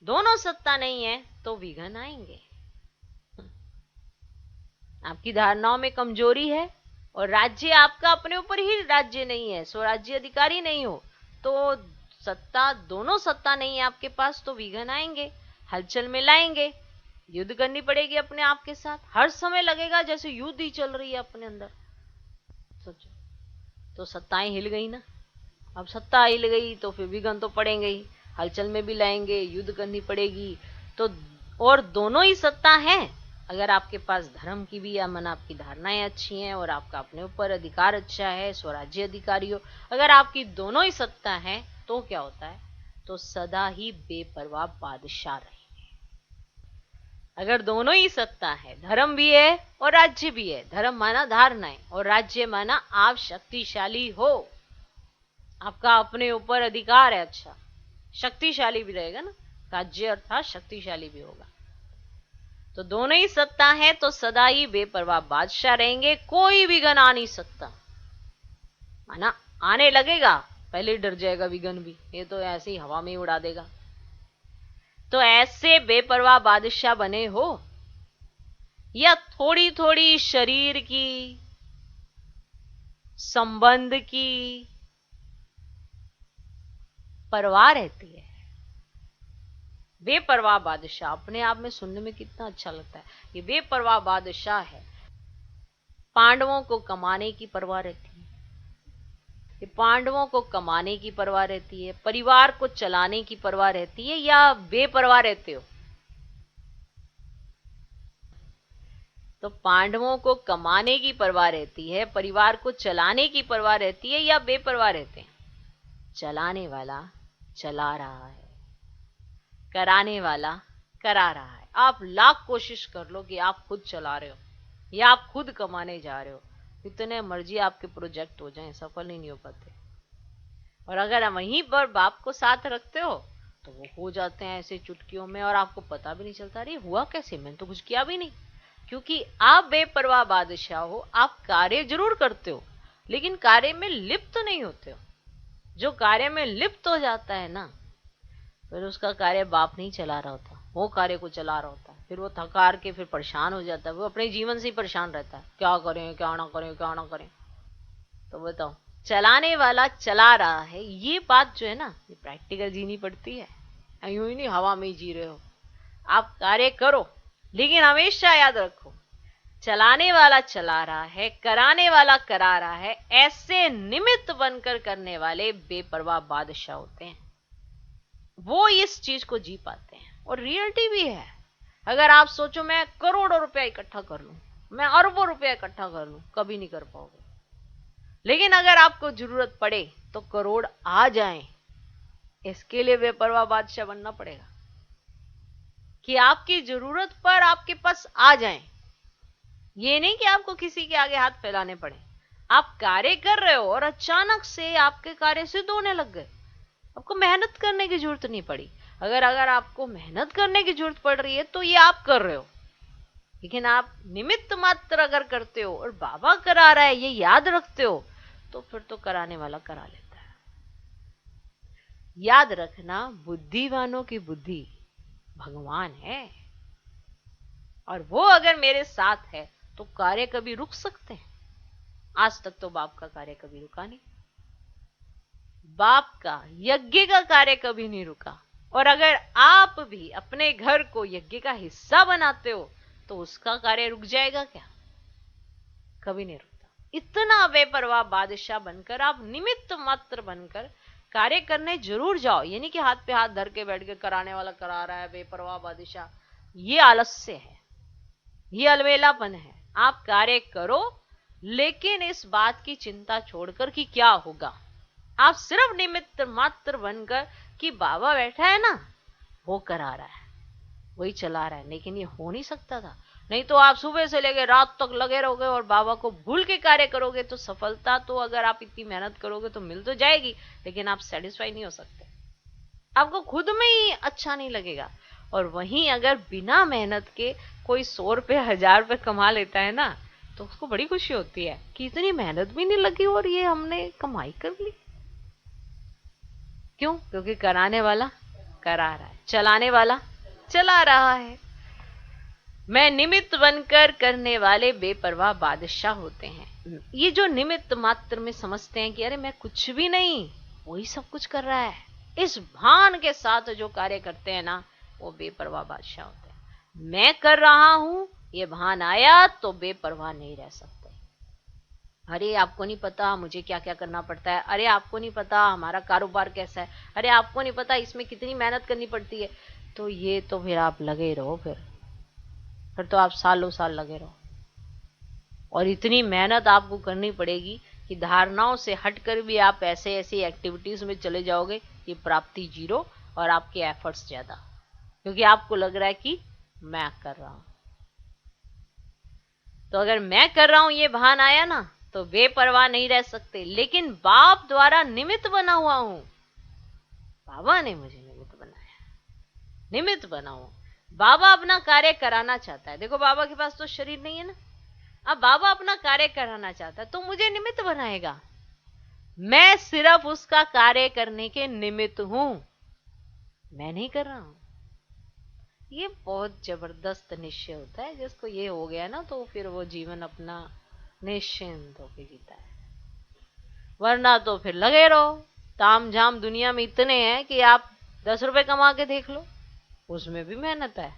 A: दोनों सत्ता नहीं है, तो विघ्न आएंगे। आपकी धारणाओं में कमजोरी है और राज्य आपका अपने ऊपर ही राज्य नहीं है, स्वराज्य अधिकारी नहीं हो, तो सत्ता दोनों सत्ता नहीं है आपके पास, तो विघ्न आएंगे, हलचल में लाएंगे, युद्ध करनी पड़ेगी अपने आप के साथ। हर समय लगेगा जैसे युद्ध ही चल रही है अपने अंदर। सोचो, तो सत्ताएं हिल गई ना। अब सत्ता हिल गई तो फिर विघ्न तो पड़ेंगे ही, हलचल में भी लाएंगे, युद्ध करनी पड़ेगी। तो और दोनों ही सत्ता है। अगर आपके पास धर्म की भी या मन आपकी धारणाएं अच्छी हैं और आपका अपने ऊपर अधिकार अच्छा है, स्वराज्य अधिकारी हो, अगर आपकी दोनों ही सत्ता है, तो क्या होता है, तो सदा ही बेपरवाह बादशाह रहेंगे। अगर दोनों ही सत्ता है, धर्म भी है और राज्य भी है, धर्म माना धारणाएं और राज्य माना आप शक्तिशाली हो, आपका अपने ऊपर अधिकार है, अच्छा शक्तिशाली भी रहेगा ना, राज्य अर्थात शक्तिशाली भी होगा। तो दोनों ही सत्ता है तो सदा ही बेपरवाह बादशाह रहेंगे, कोई विघ्न आ नहीं सकता। माना आने लगेगा, पहले डर जाएगा विघ्न भी, ये तो ऐसे ही हवा में उड़ा देगा। तो ऐसे बेपरवाह बादशाह बने हो, या थोड़ी थोड़ी शरीर की, संबंध की परवाह रहती है। बेपरवाह बादशाह अपने आप में सुनने में कितना अच्छा लगता है। ये बेपरवाह बादशाह है। पांडवों को कमाने की परवाह रहती है, ये पांडवों को कमाने की परवाह रहती है, परिवार को चलाने की परवाह रहती है, या बेपरवाह रहते हो? तो पांडवों को कमाने की परवाह रहती है, परिवार को चलाने की परवाह रहती है, या बेपरवाह रहते हैं? चलाने वाला चला रहा है, कराने वाला करा रहा है। आप लाख कोशिश कर लो कि आप खुद चला रहे हो या आप खुद कमाने जा रहे हो, इतने मर्जी आपके प्रोजेक्ट हो जाएं, सफल ही नहीं हो पाते। और अगर वहीं पर बाप को साथ रखते हो तो वो हो जाते हैं ऐसे चुटकियों में, और आपको पता भी नहीं चलता, अरे हुआ कैसे, मैंने तो कुछ किया भी नहीं। क्योंकि आप बेपरवाह बादशाह हो। आप कार्य जरूर करते हो लेकिन कार्य में लिप्त नहीं होते हो। जो कार्य में लिप्त हो जाता है ना, फिर उसका कार्य बाप नहीं चला रहा होता, वो कार्य को चला रहा होता है। फिर वो थकार के फिर परेशान हो जाता है, वो अपने जीवन से ही परेशान रहता है, क्या करें क्या ना करें क्या ना करें। तो बताओ, चलाने वाला चला रहा है, ये बात जो है ना, ये प्रैक्टिकल जीनी पड़ती है। यूं ही नहीं हवा में ही जी रहे हो। आप कार्य करो लेकिन हमेशा याद रखो, चलाने वाला चला रहा है, कराने वाला करा रहा है। ऐसे निमित्त बनकर करने वाले बेपरवाह बादशाह होते हैं, वो इस चीज को जी पाते हैं। और रियलिटी भी है। अगर आप सोचो मैं करोड़ों रुपया इकट्ठा कर लूं, मैं अरबों रुपया इकट्ठा कर लूं, कभी नहीं कर पाओगे। लेकिन अगर आपको जरूरत पड़े तो करोड़ आ जाएं, इसके लिए बेपरवाह बादशाह बनना पड़ेगा कि आपकी जरूरत पर आपके पास आ जाएं। ये नहीं कि आपको किसी के आगे हाथ फैलाने पड़े। आप कार्य कर रहे हो और अचानक से आपके कार्य सिद्ध होने लग गए, आपको मेहनत करने की जरूरत नहीं पड़ी। अगर आपको मेहनत करने की जरूरत पड़ रही है तो ये आप कर रहे हो, लेकिन आप निमित्त मात्र अगर करते हो और बाबा करा रहा है ये याद रखते हो, तो फिर तो कराने वाला करा लेता है। याद रखना, बुद्धिवानों की बुद्धि भगवान है, और वो अगर मेरे साथ है तो कार्य कभी रुक सकते हैं? आज तक तो बाप का कार्य कभी रुका नहीं। बाप का यज्ञ का कार्य कभी नहीं रुका। और अगर आप भी अपने घर को यज्ञ का हिस्सा बनाते हो तो उसका कार्य रुक जाएगा क्या? कभी नहीं रुकता। इतना बेपरवाह बादशाह बनकर, आप निमित्त मात्र बनकर कार्य करने जरूर जाओ। ये नहीं कि हाथ पे हाथ धर के बैठ के कराने वाला करा रहा है, बेपरवाह बादशाह। ये आलस्य है, ये अलवेलापन है। आप कार्य करो लेकिन इस बात की चिंता छोड़कर कि क्या होगा। आप सिर्फ निमित्त मात्र बनकर कि बाबा बैठा है ना, वो करा रहा है, वही चला रहा है। लेकिन ये हो नहीं सकता था। नहीं तो आप सुबह से लेकर रात तक लगे रहोगे और बाबा को भूल के कार्य करोगे तो सफलता तो, अगर आप इतनी मेहनत करोगे तो मिल तो जाएगी, लेकिन आप सेटिस्फाई नहीं हो सकते, आपको खुद में ही अच्छा नहीं लगेगा। और वहीं अगर बिना मेहनत के कोई 100 रुपए 1000 रुपए कमा लेता है ना, तो उसको बड़ी खुशी होती है कि इतनी मेहनत भी नहीं लगी और ये हमने कमाई कर ली। क्यों? क्योंकि कराने वाला करा रहा है, चलाने वाला चला रहा है। मैं निमित्त बनकर करने वाले बेपरवाह बादशाह होते हैं। ये जो निमित्त मात्र में समझते हैं कि अरे मैं कुछ भी नहीं, वही सब कुछ कर रहा है, इस भान के साथ जो कार्य करते हैं ना, वो बेपरवाह बादशाह होते हैं। मैं कर रहा हूं, ये भान आया तो बेपरवाह नहीं रह सकते। अरे आपको नहीं पता मुझे क्या क्या करना पड़ता है, अरे आपको नहीं पता हमारा कारोबार कैसा है, अरे आपको नहीं पता इसमें कितनी मेहनत करनी पड़ती है। तो ये तो फिर आप लगे रहो, फिर तो आप सालों साल लगे रहो, और इतनी मेहनत आपको करनी पड़ेगी कि धारणाओं से हटकर भी आप ऐसे ऐसी एक्टिविटीज में चले जाओगे कि प्राप्ति 0 और आपके एफर्ट्स ज्यादा, क्योंकि आपको लग रहा है कि मैं कर रहा हूं। तो अगर मैं कर रहा हूं ये भान आया ना, तो बेपरवाह नहीं रह सकते। लेकिन बाप द्वारा निमित्त बना हुआ हूं, बाबा ने मुझे निमित्त बनाया, निमित्त बना हुआ। बाबा अपना कार्य कराना चाहता है। देखो बाबा के पास तो शरीर नहीं है ना, अब बाबा अपना कार्य कराना चाहता है तो मुझे निमित्त बनाएगा। मैं सिर्फ उसका कार्य करने के निमित्त हूं, मैं नहीं कर रहा हूं। ये बहुत जबरदस्त निश्चय होता है, जिसको ये हो गया ना, तो फिर वो जीवन अपना निश्चिंत होकर जीता है। वरना तो फिर लगे रहो, ताम झाम दुनिया में इतने हैं कि आप 10 रुपए कमा के देख लो, उसमें भी मेहनत है।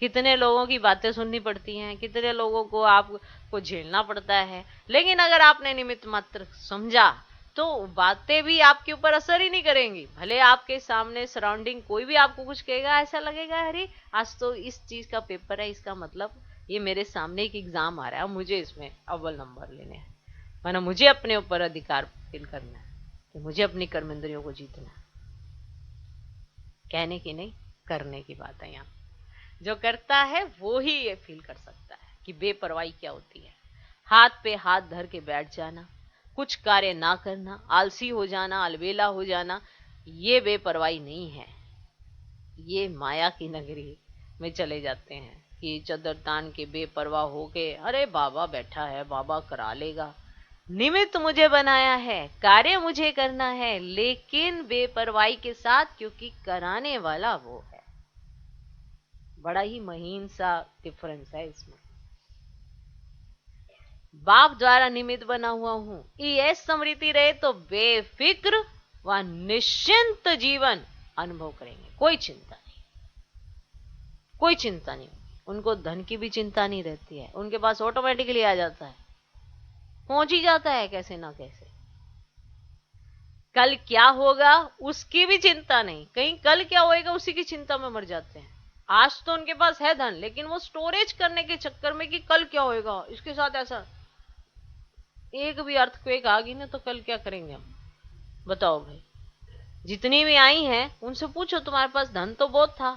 A: कितने लोगों की बातें सुननी पड़ती हैं, कितने लोगों को आपको झेलना पड़ता है। लेकिन अगर आपने निमित्त मात्र समझा तो बातें भी आपके ऊपर असर ही नहीं करेंगी। भले आपके सामने सराउंडिंग कोई भी आपको कुछ कहेगा, ऐसा लगेगा अरे आज तो इस चीज का पेपर है, इसका मतलब ये मेरे सामने एक एग्जाम आ रहा है, मुझे इसमें अव्वल नंबर लेने हैं, वरना मुझे अपने ऊपर अधिकार फील करना है कि मुझे अपनी कर्मेंद्रियों को जीतना है। कहने की नहीं, करने की बात है। यहाँ जो करता है वो ही ये फील कर सकता है कि बेपरवाही क्या होती है। हाथ पे हाथ धर के बैठ जाना, कुछ कार्य ना करना, आलसी हो जाना, अलबेला हो जाना, ये बेपरवाही नहीं है। ये माया की नगरी में चले जाते हैं कि चदर तान के बेपरवाह हो के अरे बाबा बैठा है, बाबा करा लेगा। निमित्त मुझे बनाया है, कार्य मुझे करना है, लेकिन बेपरवाही के साथ, क्योंकि कराने वाला वो है। बड़ा ही महीन सा डिफरेंस है इसमें। बाप द्वारा निमित्त बना हुआ हूं, ये स्मृति रहे तो बेफिक्र व निश्चिंत जीवन अनुभव करेंगे। कोई चिंता नहीं, कोई चिंता नहीं। उनको धन की भी चिंता नहीं रहती है, उनके पास ऑटोमेटिकली आ जाता है, पहुंच ही जाता है कैसे ना कैसे। कल क्या होगा उसकी भी चिंता नहीं, कहीं कल क्या होएगा उसी की चिंता में मर जाते हैं। आज तो उनके पास है धन, लेकिन वो स्टोरेज करने के चक्कर में कि कल क्या होएगा, इसके साथ ऐसा एक भी अर्थक्वेक आ गई ना तो कल क्या करेंगे हम, बताओ भाई। जितनी भी आई हैं उनसे पूछो, तुम्हारे पास धन तो बहुत था,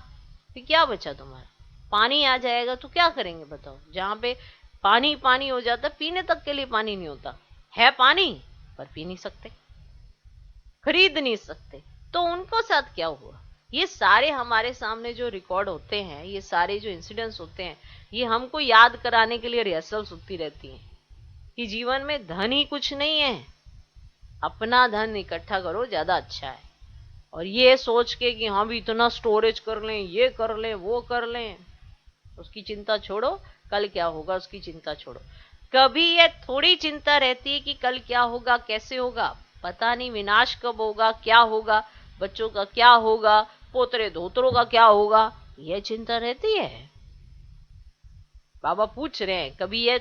A: फिर क्या बचा तुम्हारा? पानी आ जाएगा तो क्या करेंगे बताओ। जहां पे पानी पानी हो जाता, पीने तक के लिए पानी नहीं होता है, पानी पर पी नहीं सकते, खरीद नहीं सकते। तो उनको साथ क्या हुआ? ये सारे हमारे सामने जो रिकॉर्ड होते हैं, ये सारे जो इंसिडेंट्स होते हैं, ये हमको याद कराने के लिए रिहर्सल्स होती रहती हैं कि जीवन में धन ही कुछ नहीं है, अपना धन इकट्ठा करो, ज्यादा अच्छा है। और ये सोच के कि हम इतना स्टोरेज कर लें, ये कर लें, वो कर लें, उसकी चिंता छोड़ो। कल क्या होगा उसकी चिंता छोड़ो। कभी ये थोड़ी चिंता रहती है कि कल क्या होगा, कैसे होगा, पता नहीं, विनाश कब होगा, क्या होगा, बच्चों का क्या होगा, पोतरे धोतरों का क्या होगा, ये चिंता रहती है। बाबा पूछ रहे हैं, कभी ये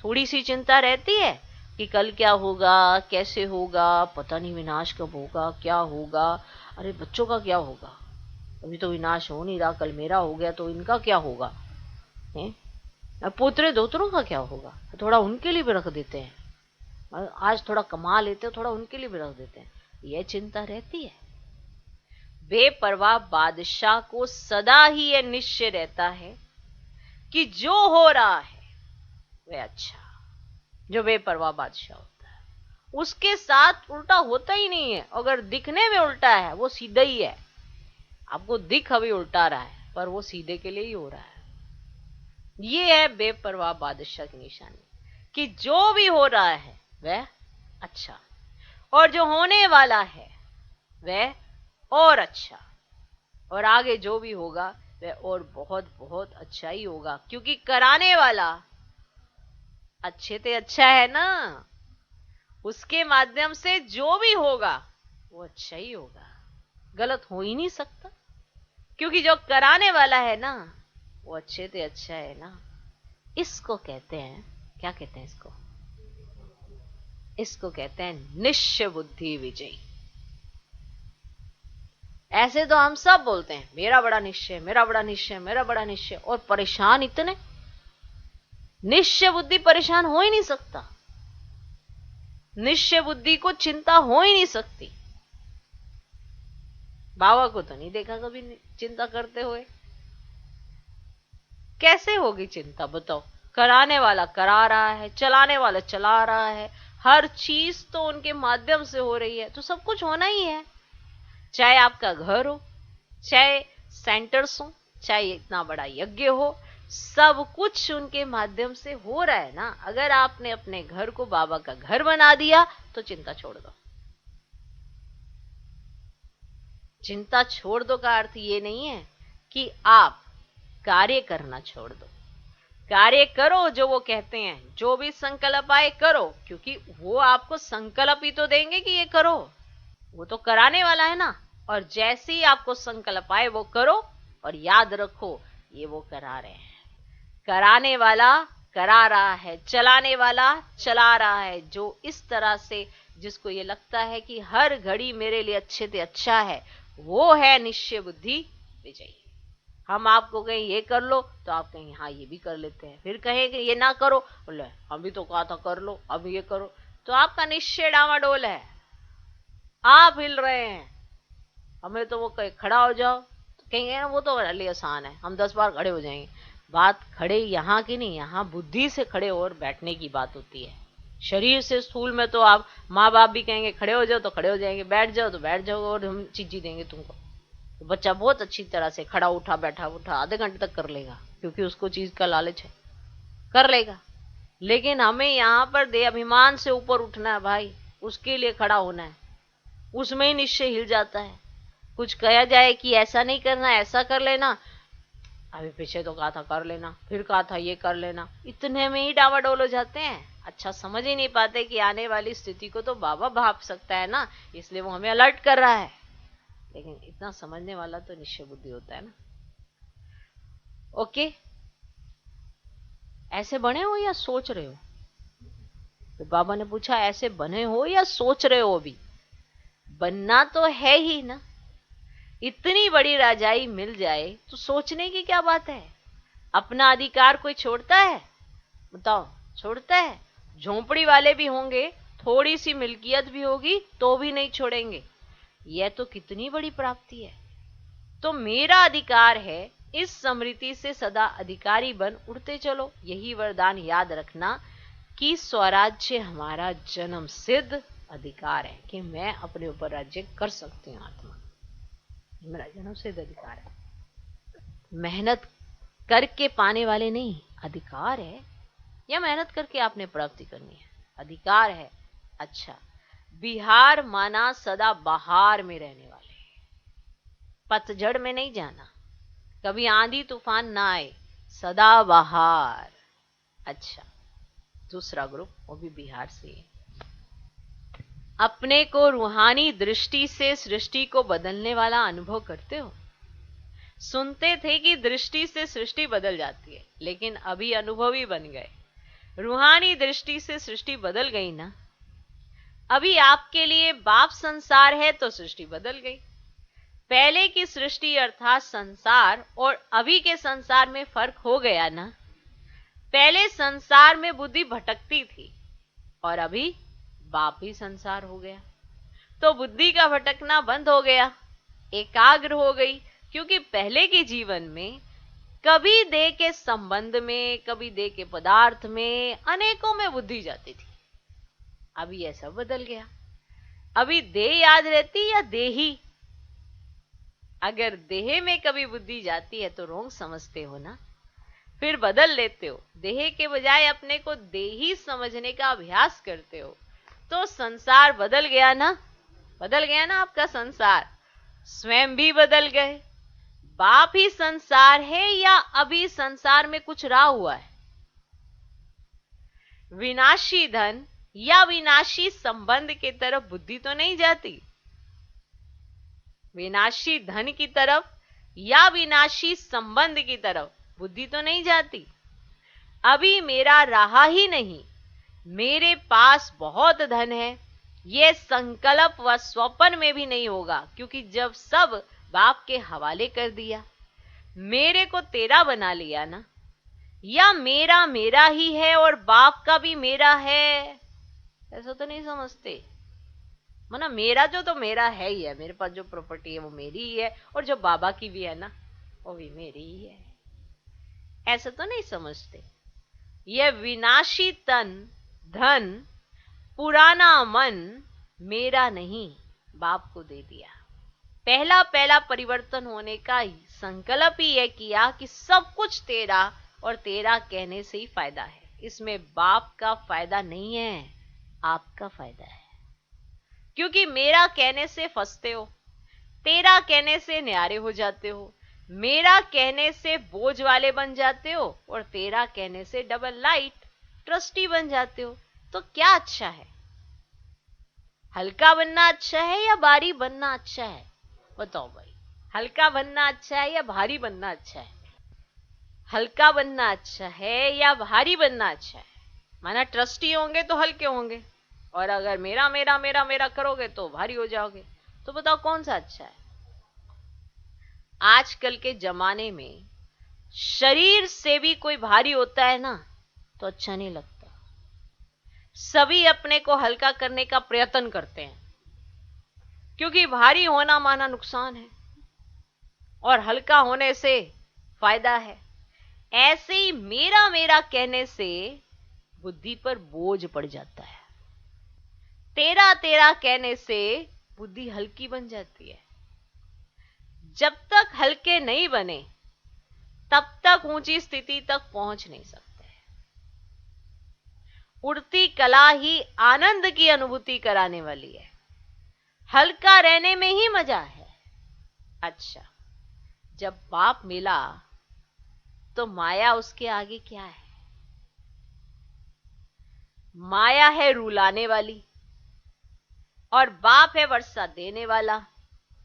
A: थोड़ी सी चिंता रहती है कि कल क्या होगा, कैसे होगा, पता नहीं विनाश कब होगा, क्या होगा, अरे बच्चों का क्या होगा, अभी तो विनाश हो नहीं रहा, कल मेरा हो गया तो इनका क्या होगा, है? अब पोतरे धोतरों का क्या होगा, थोड़ा उनके लिए भी रख देते हैं, आज थोड़ा कमा लेते हैं, थोड़ा उनके लिए भी रख देते हैं, यह चिंता रहती है। बेपरवाह बादशाह को सदा ही यह निश्चय रहता है कि जो हो रहा है वह अच्छा। जो बेपरवाह बादशाह होता है उसके साथ उल्टा होता ही नहीं है। अगर दिखने में उल्टा है वो सीधा ही है, आपको दिख अभी उल्टा रहा है पर वो सीधे के लिए ही हो रहा है। ये है बेपरवाह बादशाह की निशानी, कि जो भी हो रहा है वह अच्छा, और जो होने वाला है वह और अच्छा, और आगे जो भी होगा वह और बहुत बहुत अच्छा ही होगा, क्योंकि कराने वाला अच्छे से अच्छा है ना। उसके माध्यम से जो भी होगा वो अच्छा ही होगा, गलत हो ही नहीं सकता, क्योंकि जो कराने वाला है ना वो अच्छे से अच्छा है ना। इसको कहते हैं, क्या कहते हैं इसको? इसको कहते हैं निश्चय बुद्धि विजयी। ऐसे तो हम सब बोलते हैं मेरा बड़ा निश्चय, मेरा बड़ा निश्चय, मेरा बड़ा निश्चय, और परेशान इतने। निश्चय बुद्धि परेशान हो ही नहीं सकता, निश्चय बुद्धि को चिंता हो ही नहीं सकती। बाबा को तो नहीं देखा कभी चिंता करते हुए। कैसे होगी चिंता बताओ? कराने वाला करा रहा है, चलाने वाला चला रहा है, हर चीज तो उनके माध्यम से हो रही है, तो सब कुछ होना ही है। चाहे आपका घर हो, चाहे सेंटर्स हो, चाहे इतना बड़ा यज्ञ हो, सब कुछ उनके माध्यम से हो रहा है ना। अगर आपने अपने घर को बाबा का घर बना दिया तो चिंता छोड़ दो। चिंता छोड़ दो का अर्थ ये नहीं है कि आप कार्य करना छोड़ दो। कार्य करो जो वो कहते हैं, जो भी संकल्प आए करो, क्योंकि वो आपको संकल्प ही तो देंगे कि ये करो। वो तो कराने वाला है ना। और जैसे ही आपको संकल्प आए वो करो, और याद रखो ये वो करा रहे हैं। कराने वाला करा रहा है, चलाने वाला चला रहा है। जो इस तरह से जिसको ये लगता है कि हर घड़ी मेरे लिए अच्छे से अच्छा है, वो है निश्चय बुद्धि विजयी। हम आपको कहें ये कर लो तो आप कहें हाँ ये भी कर लेते हैं, फिर कहें कि ये ना करो, बोले हम भी तो कहा था कर लो, अब ये करो, तो आपका निश्चय डामाडोल है, आप हिल रहे हैं। हमें तो वो कहे खड़ा हो जाओ तो कहेंगे ना वो तो रली आसान है, हम 10 बार खड़े हो जाएंगे। बात खड़े यहाँ की नहीं, यहाँ बुद्धि से खड़े और बैठने की बात होती है। शरीर से स्थूल में तो आप माँ बाप भी कहेंगे खड़े हो जाओ तो खड़े हो जाएंगे, बैठ जाओ तो बैठ जाओगे, और हम चीजी देंगे तुमको। तो बच्चा बहुत अच्छी तरह से खड़ा उठा बैठा उठा आधे घंटे तक कर लेगा, क्योंकि उसको चीज का लालच है, कर लेगा। लेकिन हमें यहाँ पर दे अभिमान से ऊपर उठना है भाई, उसके लिए खड़ा होना है, उसमें ही निश्चय हिल जाता है। कुछ कहा जाए कि ऐसा नहीं करना, ऐसा कर लेना, अभी पीछे तो कहा था कर लेना, फिर कहा था ये कर लेना, इतने में ही डावाडोल हो जाते हैं। अच्छा समझ ही नहीं पाते कि आने वाली स्थिति को तो बाबा भाप सकता है ना, इसलिए वो हमें अलर्ट कर रहा है। लेकिन इतना समझने वाला तो निश्चय बुद्धि होता है ना। ओके, ऐसे बने हो या सोच रहे हो? तो बाबा ने पूछा ऐसे बने हो या सोच रहे हो? अभी बनना तो है ही ना। इतनी बड़ी राजाई मिल जाए तो सोचने की क्या बात है? अपना अधिकार कोई छोड़ता है? बताओ, छोड़ता है? झोंपड़ी वाले भी होंगे, थोड़ी सी मिल्कियत भी होगी तो भी नहीं छोड़ेंगे। यह तो कितनी बड़ी प्राप्ति है। तो मेरा अधिकार है, इस समृद्धि से सदा अधिकारी बन उड़ते चलो। यही वरदान याद रखना कि स्वराज्य हमारा जन्म सिद्ध अधिकार है, कि मैं अपने ऊपर राज्य कर सकती हूँ। आत्मा मेरा जन्म सिद्ध अधिकार है, मेहनत करके पाने वाले नहीं, अधिकार है। या मेहनत करके आपने प्राप्ति करनी है, अधिकार है। अच्छा, बिहार माना सदा बहार में रहने वाले, पतझड़ में नहीं जाना, कभी आंधी तूफान ना आए, सदा बहार। अच्छा, दूसरा ग्रुप वो भी बिहार से है। अपने को रूहानी दृष्टि से सृष्टि को बदलने वाला अनुभव करते हो? सुनते थे कि दृष्टि से सृष्टि बदल जाती है, लेकिन अभी अनुभवी बन गए। रूहानी दृष्टि से सृष्टि बदल गई ना। अभी आपके लिए बाप संसार है तो सृष्टि बदल गई। पहले की सृष्टि अर्थात संसार और अभी के संसार में फर्क हो गया ना। पहले संसार में बुद्धि भटकती थी और अभी बाप ही संसार हो गया, तो बुद्धि का भटकना बंद हो गया, एकाग्र हो गई। क्योंकि पहले के जीवन में कभी देह के संबंध में, कभी देह के पदार्थ में, अनेकों में बुद्धि जाती थी। अभी यह सब बदल गया। अभी देह याद रहती या देही? अगर देह में कभी बुद्धि जाती है तो रोंग समझते हो ना। फिर बदल लेते हो, देह के बजाय अपने को देही समझने का अभ्यास करते हो, तो संसार बदल गया ना, बदल गया ना आपका संसार। स्वयं भी बदल गए। बाप ही संसार है या अभी संसार में कुछ रहा हुआ है? विनाशी धन या विनाशी संबंध की तरफ बुद्धि तो नहीं जाती। विनाशी धन की तरफ या विनाशी संबंध की तरफ बुद्धि तो नहीं जाती। अभी मेरा रहा ही नहीं, मेरे पास बहुत धन है, यह संकल्प व स्वप्न में भी नहीं होगा, क्योंकि जब सब बाप के हवाले कर दिया, मेरे को तेरा बना लिया ना, या मेरा मेरा ही है और बाप का भी मेरा है, ऐसा तो नहीं समझते। माना मेरा जो तो मेरा है ही है, मेरे पास जो प्रॉपर्टी है वो मेरी ही है, और जो बाबा की भी है ना वो भी मेरी ही है, ऐसा तो नहीं समझते। यह विनाशी तन धन पुराना मन मेरा नहीं, बाप को दे दिया। पहला पहला परिवर्तन होने का संकल्प ही यह किया कि सब कुछ तेरा, और तेरा कहने से ही फायदा है, इसमें बाप का फायदा नहीं है, आपका फायदा है। क्योंकि मेरा कहने से फंसते हो, तेरा कहने से न्यारे हो जाते हो, मेरा कहने से बोझ वाले बन जाते हो, और तेरा कहने से डबल लाइट ट्रस्टी बन जाते हो। तो क्या अच्छा है? हल्का बनना अच्छा है या भारी बनना अच्छा है? बताओ भाई, हल्का बनना अच्छा है या भारी बनना अच्छा है? हल्का बनना अच्छा है या भारी बनना अच्छा है? माना ट्रस्टी होंगे तो हल्के होंगे, और अगर मेरा मेरा मेरा मेरा करोगे तो भारी हो जाओगे। तो बताओ कौन सा अच्छा है? आजकल के जमाने में शरीर से भी कोई भारी होता है ना तो अच्छा नहीं लगता। सभी अपने को हल्का करने का प्रयत्न करते हैं, क्योंकि भारी होना माना नुकसान है और हल्का होने से फायदा है। ऐसे ही मेरा मेरा कहने से बुद्धि पर बोझ पड़ जाता है, तेरा तेरा कहने से बुद्धि हल्की बन जाती है। जब तक हल्के नहीं बने तब तक ऊंची स्थिति तक पहुंच नहीं सकते। उड़ती कला ही आनंद की अनुभूति कराने वाली है, हल्का रहने में ही मजा है। अच्छा, जब बाप मिला तो माया उसके आगे क्या है? माया है रुलाने वाली, और बाप है वर्षा देने वाला,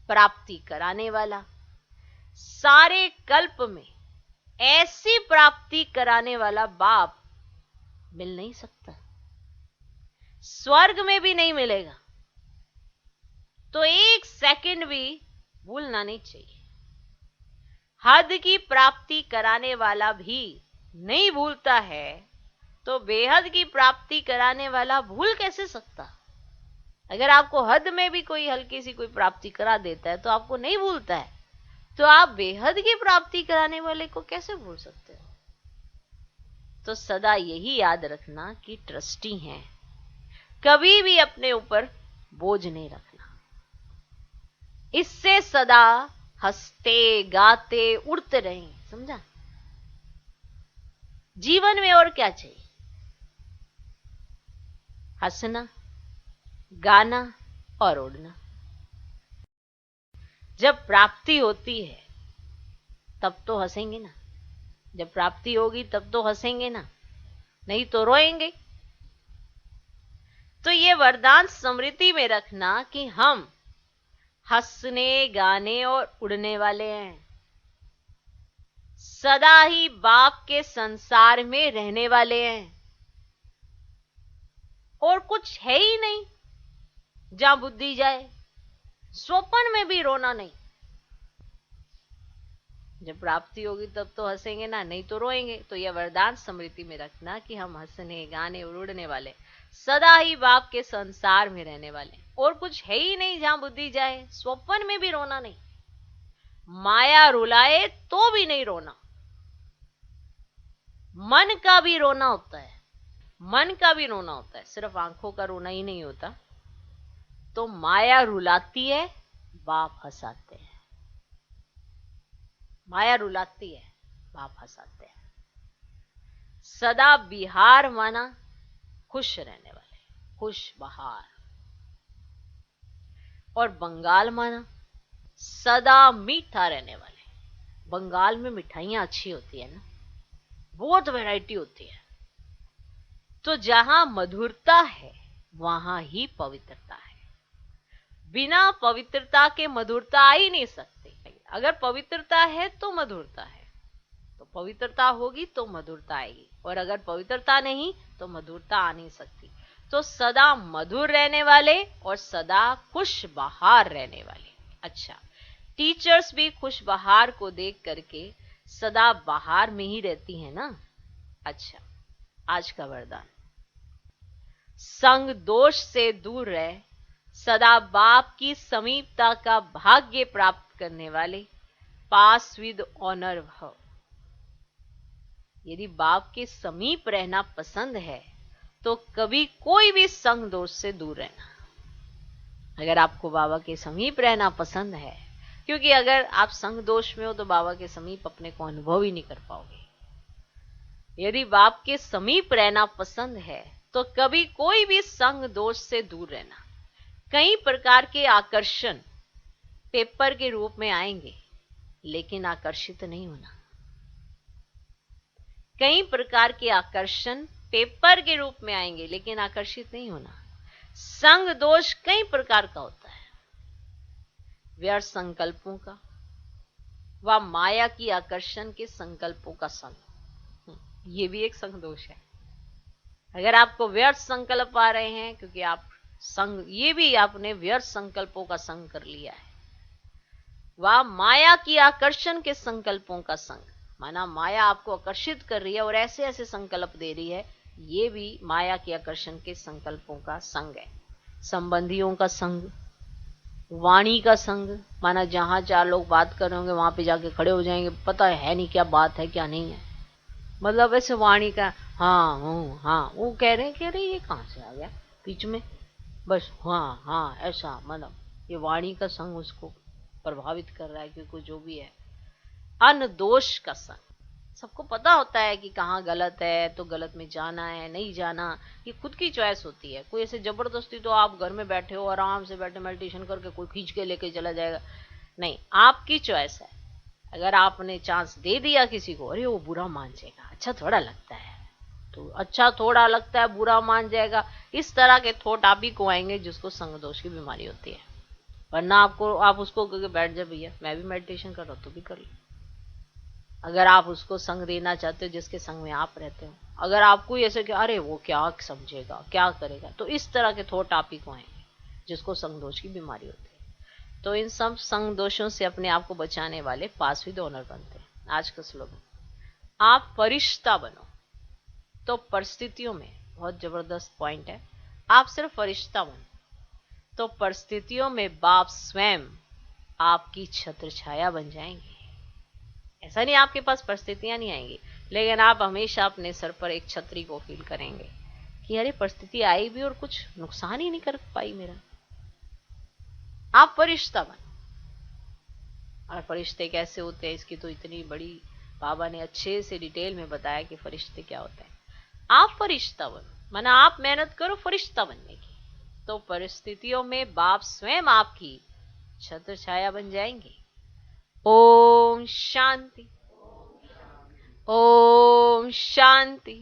A: प्राप्ति कराने वाला। सारे कल्प में ऐसी प्राप्ति कराने वाला बाप मिल नहीं सकता, स्वर्ग में भी नहीं मिलेगा। तो एक सेकंड भी भूलना नहीं चाहिए। हद की प्राप्ति कराने वाला भी नहीं भूलता है, तो बेहद की प्राप्ति कराने वाला भूल कैसे सकता? अगर आपको हद में भी कोई हल्की सी कोई प्राप्ति करा देता है तो आपको नहीं भूलता है, तो आप बेहद की प्राप्ति कराने वाले को कैसे भूल सकते हो? तो सदा यही याद रखना कि ट्रस्टी हैं, कभी भी अपने ऊपर बोझ नहीं रखना। इससे सदा हंसते गाते उड़ते रहें, समझा? जीवन में और क्या चाहिए? हंसना, गाना और उड़ना। जब प्राप्ति होती है तब तो हंसेंगे ना, जब प्राप्ति होगी तब तो हंसेंगे ना, नहीं तो रोएंगे। तो ये वरदान स्मृति में रखना कि हम हंसने गाने और उड़ने वाले हैं, सदा ही बाप के संसार में रहने वाले हैं, और कुछ है ही नहीं जहां बुद्धि जाए। स्वप्न में भी रोना नहीं। जब प्राप्ति होगी तब तो हंसेंगे ना, नहीं तो रोएंगे। तो यह वरदान स्मृति में रखना कि हम हंसने गाने और उड़ने वाले, सदा ही बाप के संसार में रहने वाले, और कुछ है ही नहीं जहां बुद्धि जाए। स्वप्न में भी रोना नहीं, माया रुलाए तो भी नहीं रोना। मन का भी रोना होता है, मन का भी रोना होता है, सिर्फ आंखों का रोना ही नहीं होता। तो माया रुलाती है, बाप हंसाते हैं। माया रुलाती है, बाप हंसाते हैं। सदा बिहार माना खुश रहने वाले, खुश बहार। और बंगाल माना सदा मीठा रहने वाले। बंगाल में मिठाइयां अच्छी होती है ना, बहुत वैरायटी होती है। तो जहां मधुरता है वहां ही पवित्रता है। बिना पवित्रता के मधुरता आ ही नहीं सकती। अगर पवित्रता है तो मधुरता है, तो पवित्रता होगी तो मधुरता आएगी, और अगर पवित्रता नहीं तो मधुरता आ नहीं सकती। तो सदा मधुर रहने वाले और सदा खुश बहार रहने वाले। अच्छा, टीचर्स भी खुश बहार को देख करके सदा बहार में ही रहती हैं ना। अच्छा, आज का वरदान, संग दोष से दूर रह, सदा बाप की समीपता का भाग्य प्राप्त करने वाले, पास विद ऑनर भव। यदि बाप के समीप रहना पसंद है तो कभी कोई भी संग दोष से दूर रहना। अगर आपको बाबा के समीप रहना पसंद है, क्योंकि अगर आप संग दोष में हो तो बाबा के समीप अपने को अनुभव ही नहीं कर पाओगे। यदि बाप के समीप रहना पसंद है तो कभी कोई भी संग दोष से दूर रहना। कई प्रकार के आकर्षण पेपर के रूप में आएंगे, लेकिन आकर्षित नहीं होना। कई प्रकार के आकर्षण पेपर के रूप में आएंगे, लेकिन आकर्षित नहीं होना। संग दोष कई प्रकार का होता है, व्यर्थ संकल्पों का व माया की आकर्षण के संकल्पों का संग, ये भी एक संग दोष है। अगर आपको व्यर्थ संकल्प आ रहे हैं, क्योंकि आप संग, ये भी आपने व्यर्थ संकल्पों का संग कर लिया है। वह माया की आकर्षण के संकल्पों का संग, माना माया आपको आकर्षित कर रही है और ऐसे ऐसे संकल्प दे रही है, ये भी माया के आकर्षण के संकल्पों का संग है। संबंधियों का संग, वाणी का संग, माना जहां चार लोग बात कर रहे होंगे वहां पे जाके खड़े हो जाएंगे, पता है नहीं क्या बात है क्या नहीं है, मतलब ऐसे वाणी का हाँ हूँ हाँ, वो कह रहे ये कहां से आ गया बीच में, बस हाँ हाँ ऐसा, मतलब ये वाणी का संग उसको प्रभावित कर रहा है, क्योंकि जो भी है। अनदोष का संग, सबको पता होता है कि कहाँ गलत है तो गलत में जाना है नहीं जाना, ये खुद की चॉइस होती है। कोई ऐसे जबरदस्ती, तो आप घर में बैठे हो आराम से बैठे मेडिटेशन करके कोई खींच के लेके चला जाएगा, नहीं, आपकी चॉइस है। अगर आपने चांस दे दिया किसी को, अरे वो बुरा मान जाएगा, अच्छा थोड़ा लगता है, तो अच्छा थोड़ा लगता है बुरा मान जाएगा, इस तरह के थॉट आप ही को आएंगे जिसको संग दोष की बीमारी होती है। वरना आप उसको कह बैठ जाए, भैया मैं भी मेडिटेशन कर रहा हूं, तो भी कर लो। अगर आप उसको संग देना चाहते हो जिसके संग में आप रहते हो, अगर आपको ऐसे कि अरे वो क्या समझेगा क्या करेगा, तो इस तरह के थॉट आप ही को आएंगे जिसको संग दोष की बीमारी होती है। तो इन सब संग दोषों से अपने आप को बचाने वाले पास विद ऑनर बनते हैं। आज का स्लोगन, आप फरिश्ता बनो। तो परिस्थितियों में, बहुत जबरदस्त पॉइंट है, आप सिर्फ फरिश्ता बनो तो परिस्थितियों में बाप स्वयं आपकी छत्र छाया बन जाएंगे। ऐसा नहीं आपके पास परिस्थितियां नहीं आएंगी, लेकिन आप हमेशा अपने सर पर एक छतरी को फील करेंगे कि अरे परिस्थिति आई भी और कुछ नुकसान ही नहीं कर पाई मेरा। आप फरिश्ता बनो। और फरिश्ते कैसे होते हैं, इसकी तो इतनी बड़ी बाबा ने अच्छे से डिटेल में बताया कि फरिश्ते क्या होते हैं। आप फरिश्ता बनो, माना आप मेहनत करो फरिश्ता बनने की, तो परिस्थितियों में बाप स्वयं आपकी छत्र छाया बन जाएंगे। ओम शांति, ओम शांति।